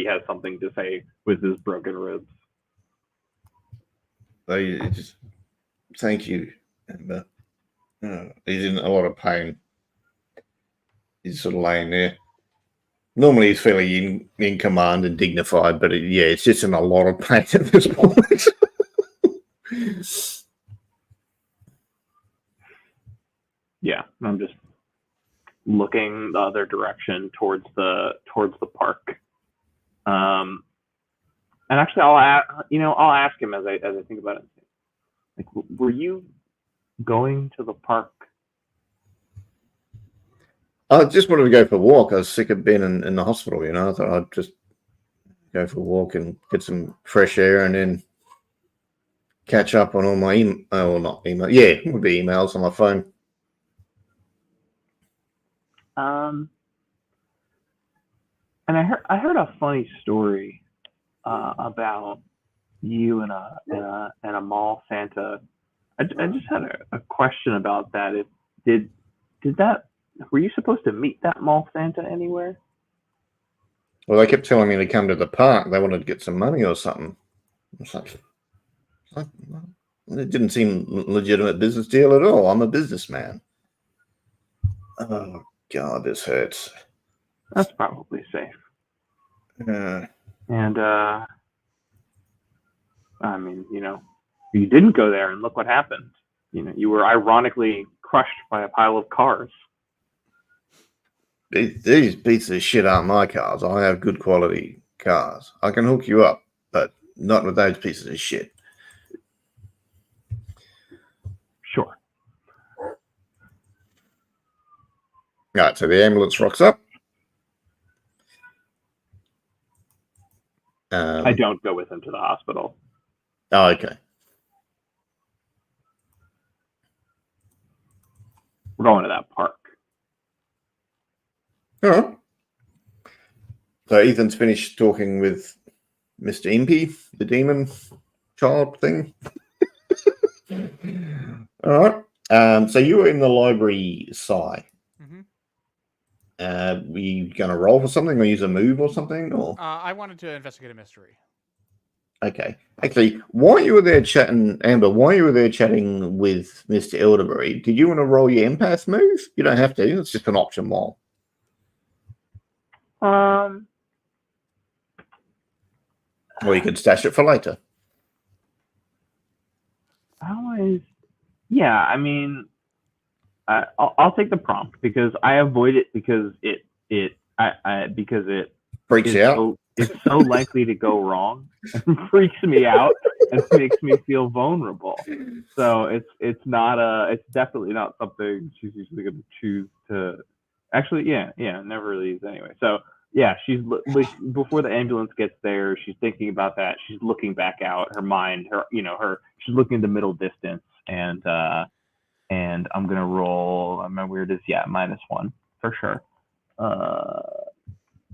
has something to say with his broken ribs. Just thank you, Amber. He's in a lot of pain. He's sort of laying there. Normally he's fairly in command and dignified, but it's just in a lot of pain at this point. Yeah, I'm just looking the other direction towards the park. And actually, I'll ask him as I think about it. Like, were you going to the park? I just wanted to go for a walk. I was sick of being in the hospital, I thought I'd just go for a walk and get some fresh air and then catch up on all my not email. Yeah, it would be emails on my phone. And I heard a funny story about you and a mall Santa. I just had a question about that. Were you supposed to meet that mall Santa anywhere? Well, they kept telling me to come to the park. They wanted to get some money or something. It's like it didn't seem legitimate business deal at all. I'm a businessman. Oh God, this hurts. That's probably safe. And I mean, you didn't go there, and look what happened. You were ironically crushed by a pile of cars. These pieces of shit aren't my cars. I have good quality cars. I can hook you up, but not with those pieces of shit. Sure. Right, so the ambulance rocks up. I don't go with him to the hospital. Oh, okay. We're going to that park. All right. So Ethan's finished talking with Mr. Impy, the demon child thing. All right. So you were in the library, Psy. Mm-hmm. Were you going to roll for something or use a move or something? Or I wanted to investigate a mystery. okay. Actually, while you were there chatting, Amber, while you were there chatting with Mr. Elderberry, did you want to roll your empath move? You don't have to. It's just an option while. Or you could stash it for later. Yeah, I mean, I'll take the prompt because I avoid it because it Freaks is you out. it's so likely to go wrong and freaks me out and makes me feel vulnerable. So it's definitely not something she's usually going to choose to. Actually, yeah, never really is anyway. So yeah, she's like before the ambulance gets there, she's thinking about that. She's looking back out. Her mind, she's looking in the middle distance, and I'm gonna roll. My weird is -1 for sure.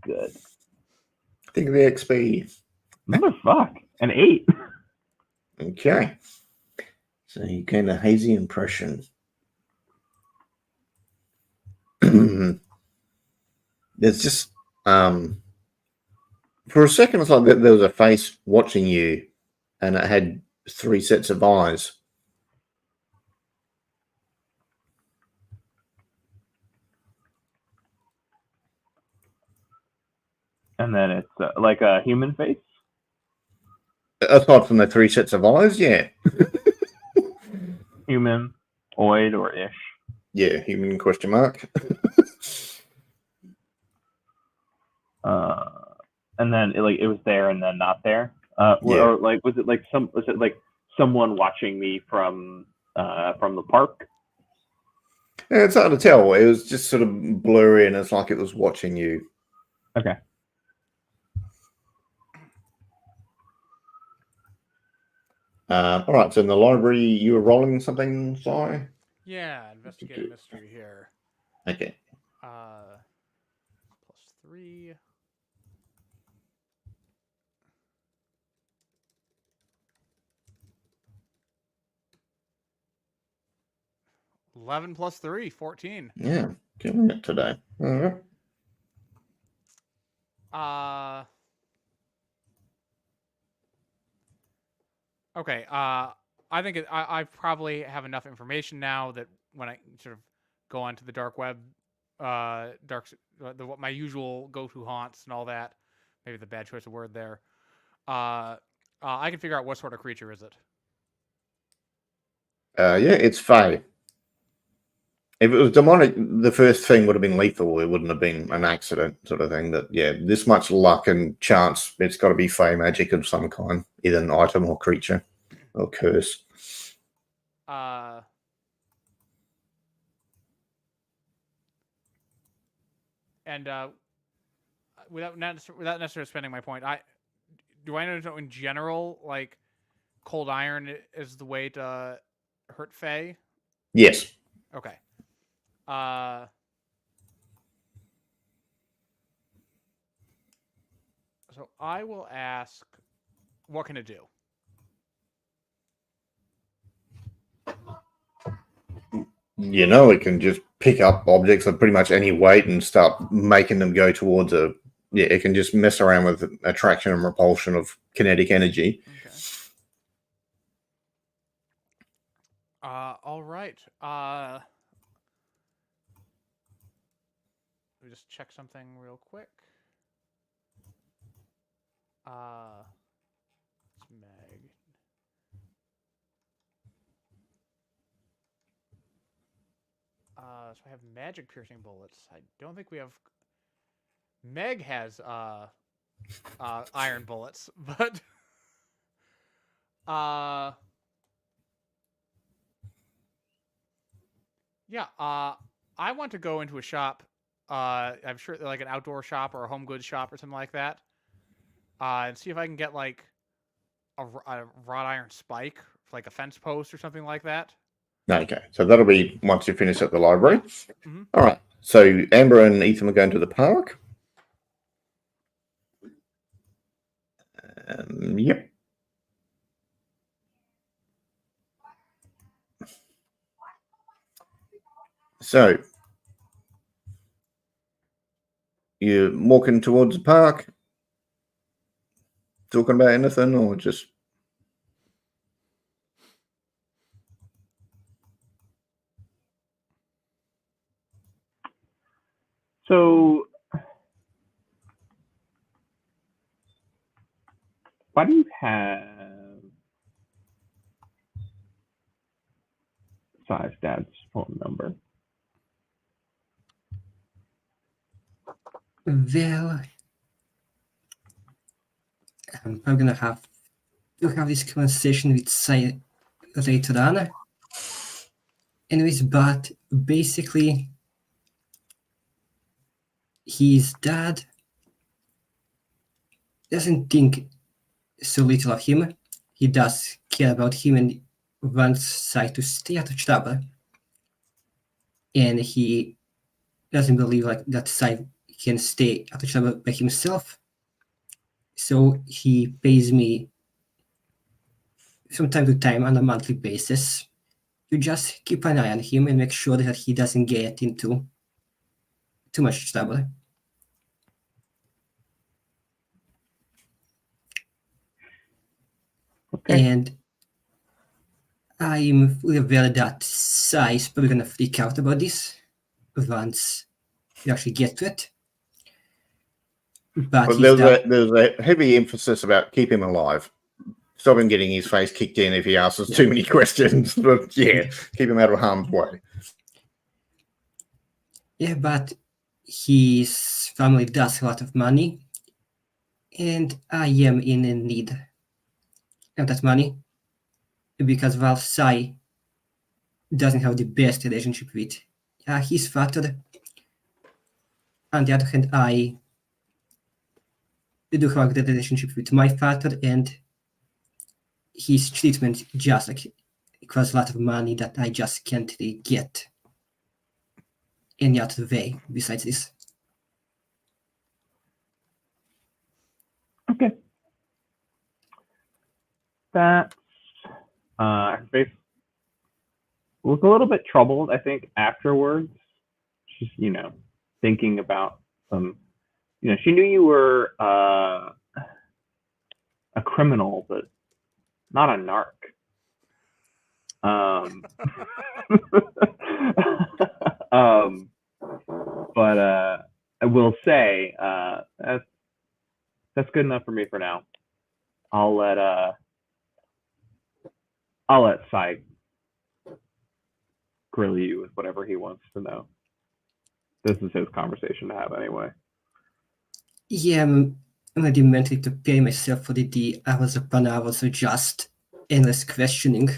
Good. Think of the XP. Motherfuck, an 8. Okay. So you gain a hazy impression. There's just for a second it's like there was a face watching you and it had 3 sets of eyes. And then it's like a human face. Aside from the 3 sets of eyes, yeah. Human, oid, or ish. Yeah, human question mark. And then it was there and then not there. Yeah. Or like was it like someone watching me from the park? Yeah, it's hard to tell. It was just sort of blurry and it's like it was watching you. Okay. All right, so in the library, you were rolling something, sorry? Yeah, investigate a mystery here. Okay. +3. $11 + 3, 14. Yeah, killing it today. All right. Okay. I think I probably have enough information now that when I sort of go onto the dark web, my usual go-to haunts and all that. Maybe the bad choice of word there. I can figure out what sort of creature is it. Yeah, it's Fae. If it was demonic, the first thing would have been lethal. It wouldn't have been an accident sort of thing. But yeah, this much luck and chance, it's got to be Fae magic of some kind, either an item or creature or curse. And without necessarily spending my point, do I know in general like cold iron is the way to hurt Fae? Yes. Okay. So I will ask, what can it do? You know, it can just pick up objects of pretty much any weight and start making them go towards a. Yeah, it can just mess around with attraction and repulsion of kinetic energy. Okay. All right. Let me just check something real quick. It's Meg. So I have magic piercing bullets. I don't think we have. Meg has iron bullets, but yeah. I want to go into a shop. I'm sure like an outdoor shop or a home goods shop or something like that. And see if I can get like a wrought iron spike, like a fence post or something like that. Okay, so that'll be once you finish at the library. Mm-hmm. All right. So Amber and Ethan are going to the park. Yep. So you're walking towards the park, talking about anything, or just? So, why do you have Si's dad's phone number? Well, I'm probably gonna have to have this conversation with Sai later on. Anyways, but basically, his dad doesn't think so little of him. He does care about him and wants Sai to stay out of trouble. And he doesn't believe like that Sai can stay out of trouble by himself. So he pays me from time to time on a monthly basis to just keep an eye on him and make sure that he doesn't get into too much trouble. Okay. And I'm fully aware that Sai is probably gonna freak out about this once we actually get to it. But Well, he's there's a heavy emphasis about keep him alive. Stop him getting his face kicked in if he asks us too many questions. But yeah, keep him out of harm's way. Yeah, but his family does a lot of money, and I am in need of that money because while Sai doesn't have the best relationship with his father, on the other hand, I do have a good relationship with my father, and his treatment just like it costs a lot of money that I just can't really get any other way besides this. Okay. That's face was a little bit troubled, I think, afterwards. Just, thinking about some, she knew you were a criminal, but not a narc. But I will say that's good enough for me for now. I'll let Sai grill you with whatever he wants to know. This is his conversation to have anyway. Yeah, I'm already mentally preparing myself for the hours upon hours of just endless questioning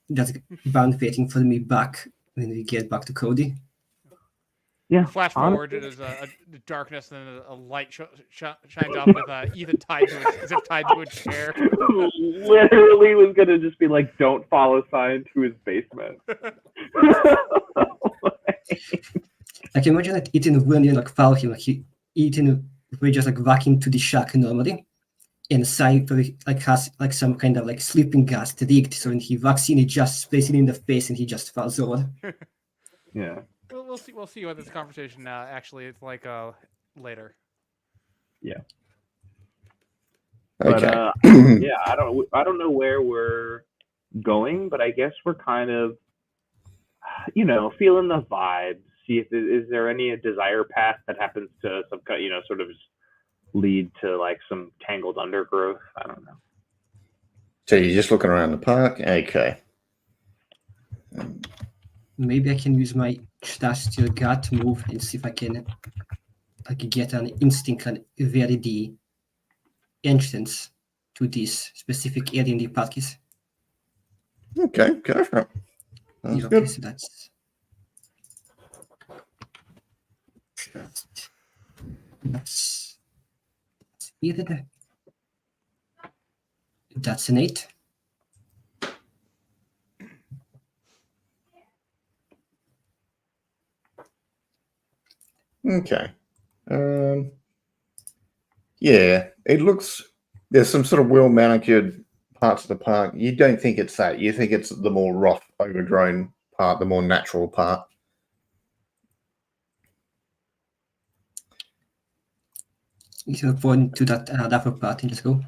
that's bound waiting for me back when we get back to Cody. Yeah. Flash forward, it is a darkness, and then a light shines up with Ethan tied to a chair. Literally was gonna just be like, "Don't follow Sai into his basement." I can imagine that Ethan wouldn't like follow him. Like Ethan would just like walk into the shack normally, and Sai probably like has like some kind of like sleeping gas rigged, so when he walks in, he just sprays it in the face and he just falls over. Yeah. We'll see. We'll see what this conversation actually is like later. Yeah. Okay. But yeah, I don't know where we're going, but I guess we're kind of, feeling the vibes. See if is there any desire path that happens to some, sort of lead to like some tangled undergrowth. I don't know. So you're just looking around the park? Okay. Maybe I can use my Still gut move and see if I can get an instinct and vary the entrance to this specific area in the park is. Okay, go for it. Sounds Okay, good. so that's either. That's an 8. Okay. Yeah, it looks, there's some sort of well manicured parts of the park. You don't think it's that. You think it's the more rough, overgrown part, the more natural part. So point to that other part and just go.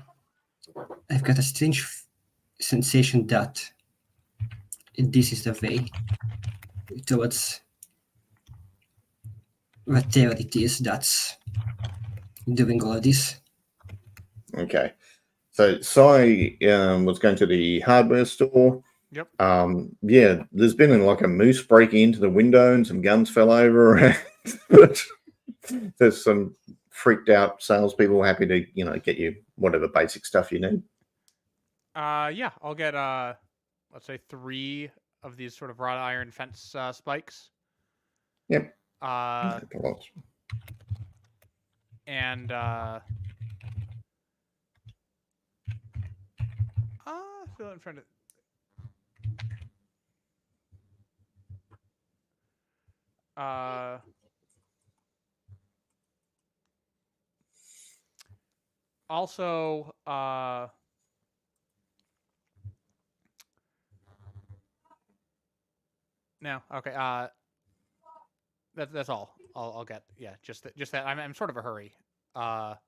I've got a strange sensation that this is the way towards whatever it is that's doing all of this. Okay. So Sai was going to the hardware store. Yep. Yeah, there's been like a moose breaking into the window and some guns fell over. But there's some freaked out salespeople happy to, get you whatever basic stuff you need. Yeah, I'll get let's say 3 of these sort of wrought iron fence spikes. Yep. And so I'm trying to. Also, no, okay. That's all. I'll get. Yeah, just that. I'm sort of a hurry. Sort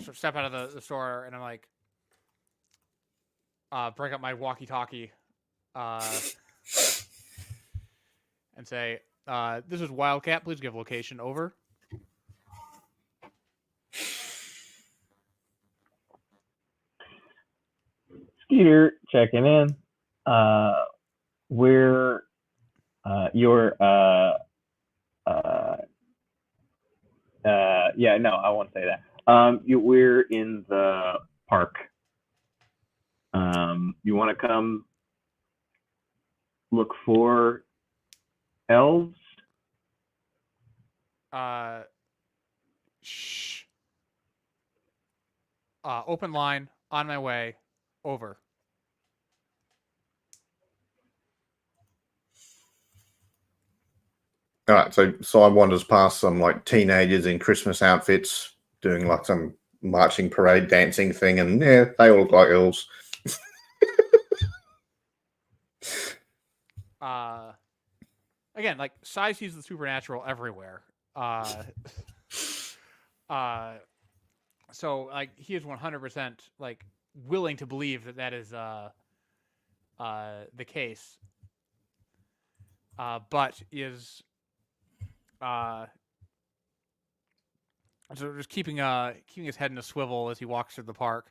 of step out of the store, and I'm like, break up my walkie-talkie, and say, "This is Wildcat. Please give location. Over." Skeeter checking in. We're yeah, no, I won't say that. We're in the park. You want to come look for elves? Shh. Open line. On my way. Over. All right, so I wanders past some like teenagers in Christmas outfits doing like some marching parade dancing thing, and yeah, they all look like elves. Again, like Sai sees the supernatural everywhere. So like he is 100% like willing to believe that is the case. But is so just keeping his head in a swivel as he walks through the park,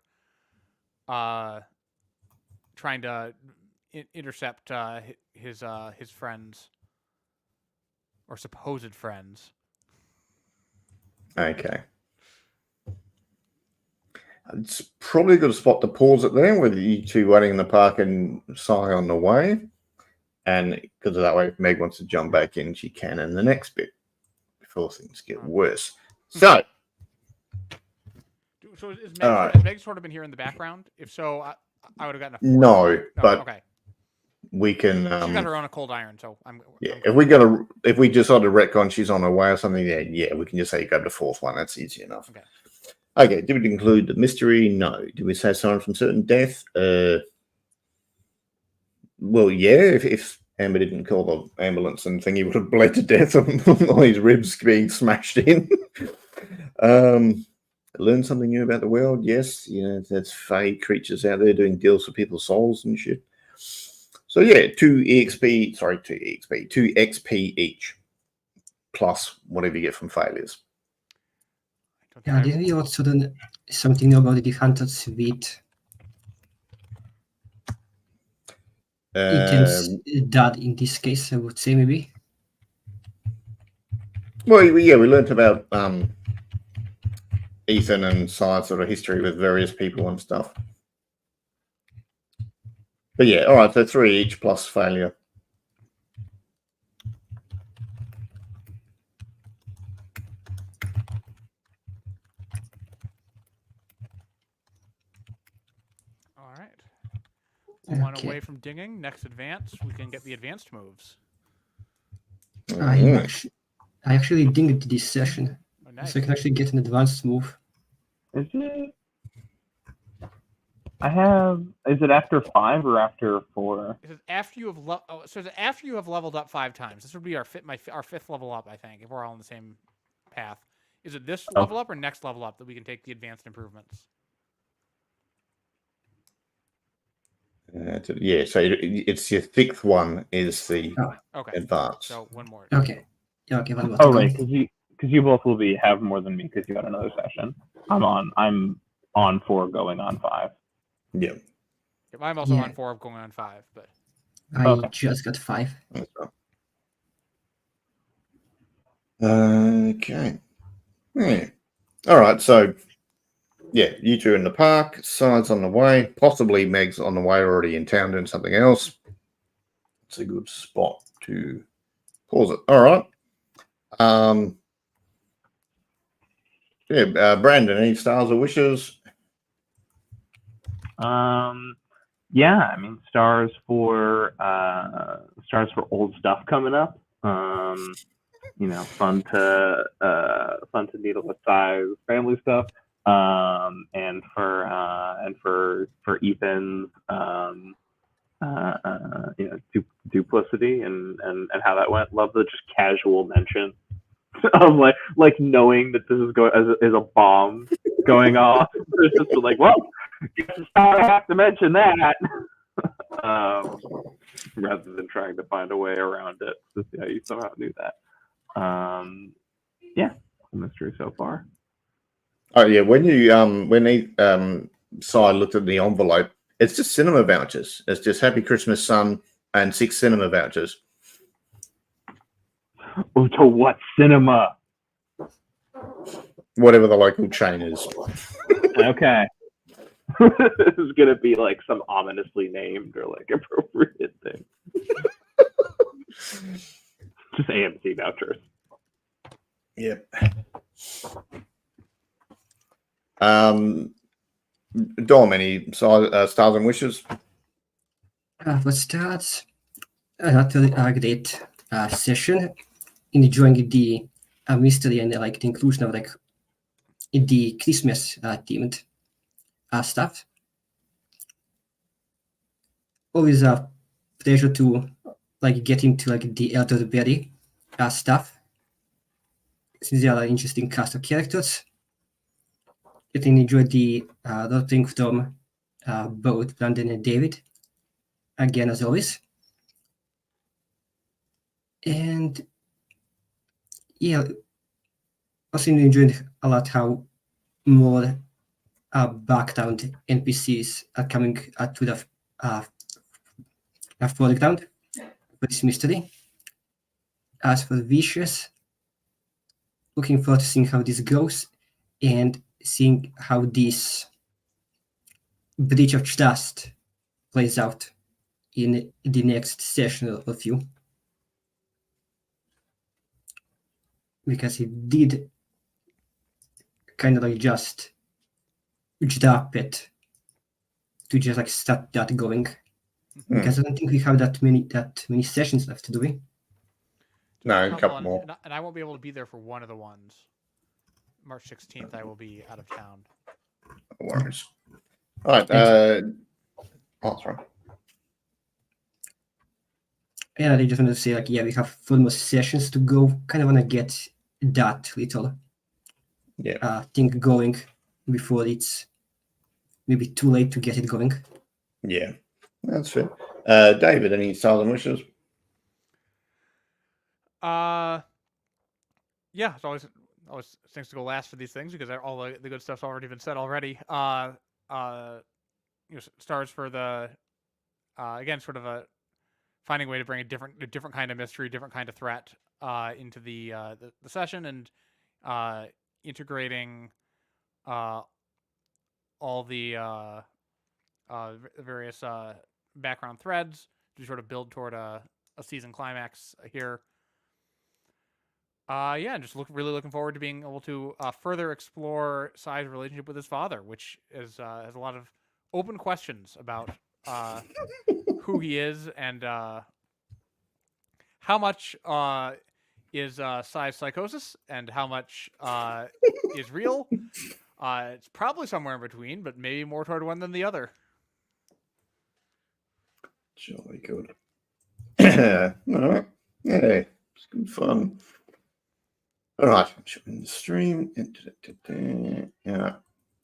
trying to intercept his friends or supposed friends. Okay. It's probably a good spot to pause it there with you two waiting in the park and Sai on the way. And because of that way, if Meg wants to jump back in, she can in the next bit before things get worse. So has Meg sort of been here in the background? If so, I would have gotten a 4. No, but okay. We can. She's got her own cold iron, so I'm. If we decide to retcon she's on her way or something, yeah, we can just say you grab the 4th one. That's easy enough. Okay. Did we include the mystery? No. Did we say someone from certain death? Well, yeah. If Amber didn't call the ambulance and think he would have bled to death on all his ribs being smashed in. Learn something new about the world. Yes, that's fae creatures out there doing deals for people's souls and shit. So yeah, 2 XP each, plus whatever you get from failures. Don't think Yeah, I- didn't we also do something about the hunters with Ethan's dad in this case, I would say, maybe? Well, we learnt about Ethan and Si's sort of history with various people and stuff. But yeah, all right, so 3 each plus failure. All right. One Okay. away from dinging. Next advance, we can get the advanced moves. I actually dinged this session, Oh, nice. so I can actually get an advanced move. Is it? Is it after 5 or after 4? It says after you have so is it after you have leveled up 5 times. This would be our 5th level up, I think, if we're all on the same path. Is it this level up or next level up that we can take the advanced improvements? Yeah, so it's your 6th one is the Okay. advance. So one more. Okay. Yeah, okay, one more. Oh, to go. right, because you both will have more than me because you got another session. I'm on 4 going on 5. Yeah. I'm also Yeah. on 4 going on 5, but I Okay. just got 5. Okay. Yeah. All right, so yeah, you two in the park, Si's on the way, possibly Meg's on the way, already in town doing something else. It's a good spot to pause it. All right. Brandon, any stars or wishes? Yeah, I mean stars for old stuff coming up. Fun to needle with size family stuff. And for Ethan's duplicity and how that went. Love the just casual mention of like knowing that this is a bomb going off. It's just like, well, I have to mention that. Rather than trying to find a way around it to see how you somehow knew that. Yeah, mystery so far. Oh yeah, when Si looked at the envelope, it's just cinema vouchers. It's just Happy Christmas, Son, and 6 cinema vouchers. Oh, to what cinema? Whatever the local chain is. Okay. This is gonna be like some ominously named or like appropriate thing. Just AMC vouchers. Yep. Dom, any stars and wishes? For starts, another great session, enjoying the mystery and like the inclusion of like the Christmas themed stuff. Always a pleasure to like get into like the elderberry stuff, since they are an interesting cast of characters. I can enjoy the role playing from both Brandon and David, again as always. And yeah, also enjoyed a lot how more background NPCs are coming to the foreground for this mystery. As for Vicious, looking forward to seeing how this goes and seeing how this breach of trust plays out in the next session of you. Because it did kind of like just drop it to just like start that going. Because I don't think we have that many sessions left, do we? No, a couple more. And I won't be able to be there for one of the ones. March 16th, I will be out of town. No worries. All right. Sorry. Yeah, I just wanted to say, like, yeah, we have 4 more sessions to go. Kind of want to get that little thing going before it's maybe too late to get it going. Yeah, that's fair. David, any stars and wishes? Yeah, it's always always things to go last for these things because all the good stuff's already been said already. Stars for the again sort of a finding a way to bring a different kind of mystery, different kind of threat into the session, and integrating all the various background threads to sort of build toward a season climax here. And just really looking forward to being able to further explore Sai's relationship with his father, which has a lot of open questions about who he is and how much is Sai's psychosis and how much is real. It's probably somewhere in between, but maybe more toward one than the other. Jolly good. All right. Yeah, it's good fun. All right, I'm showing the stream. Yeah.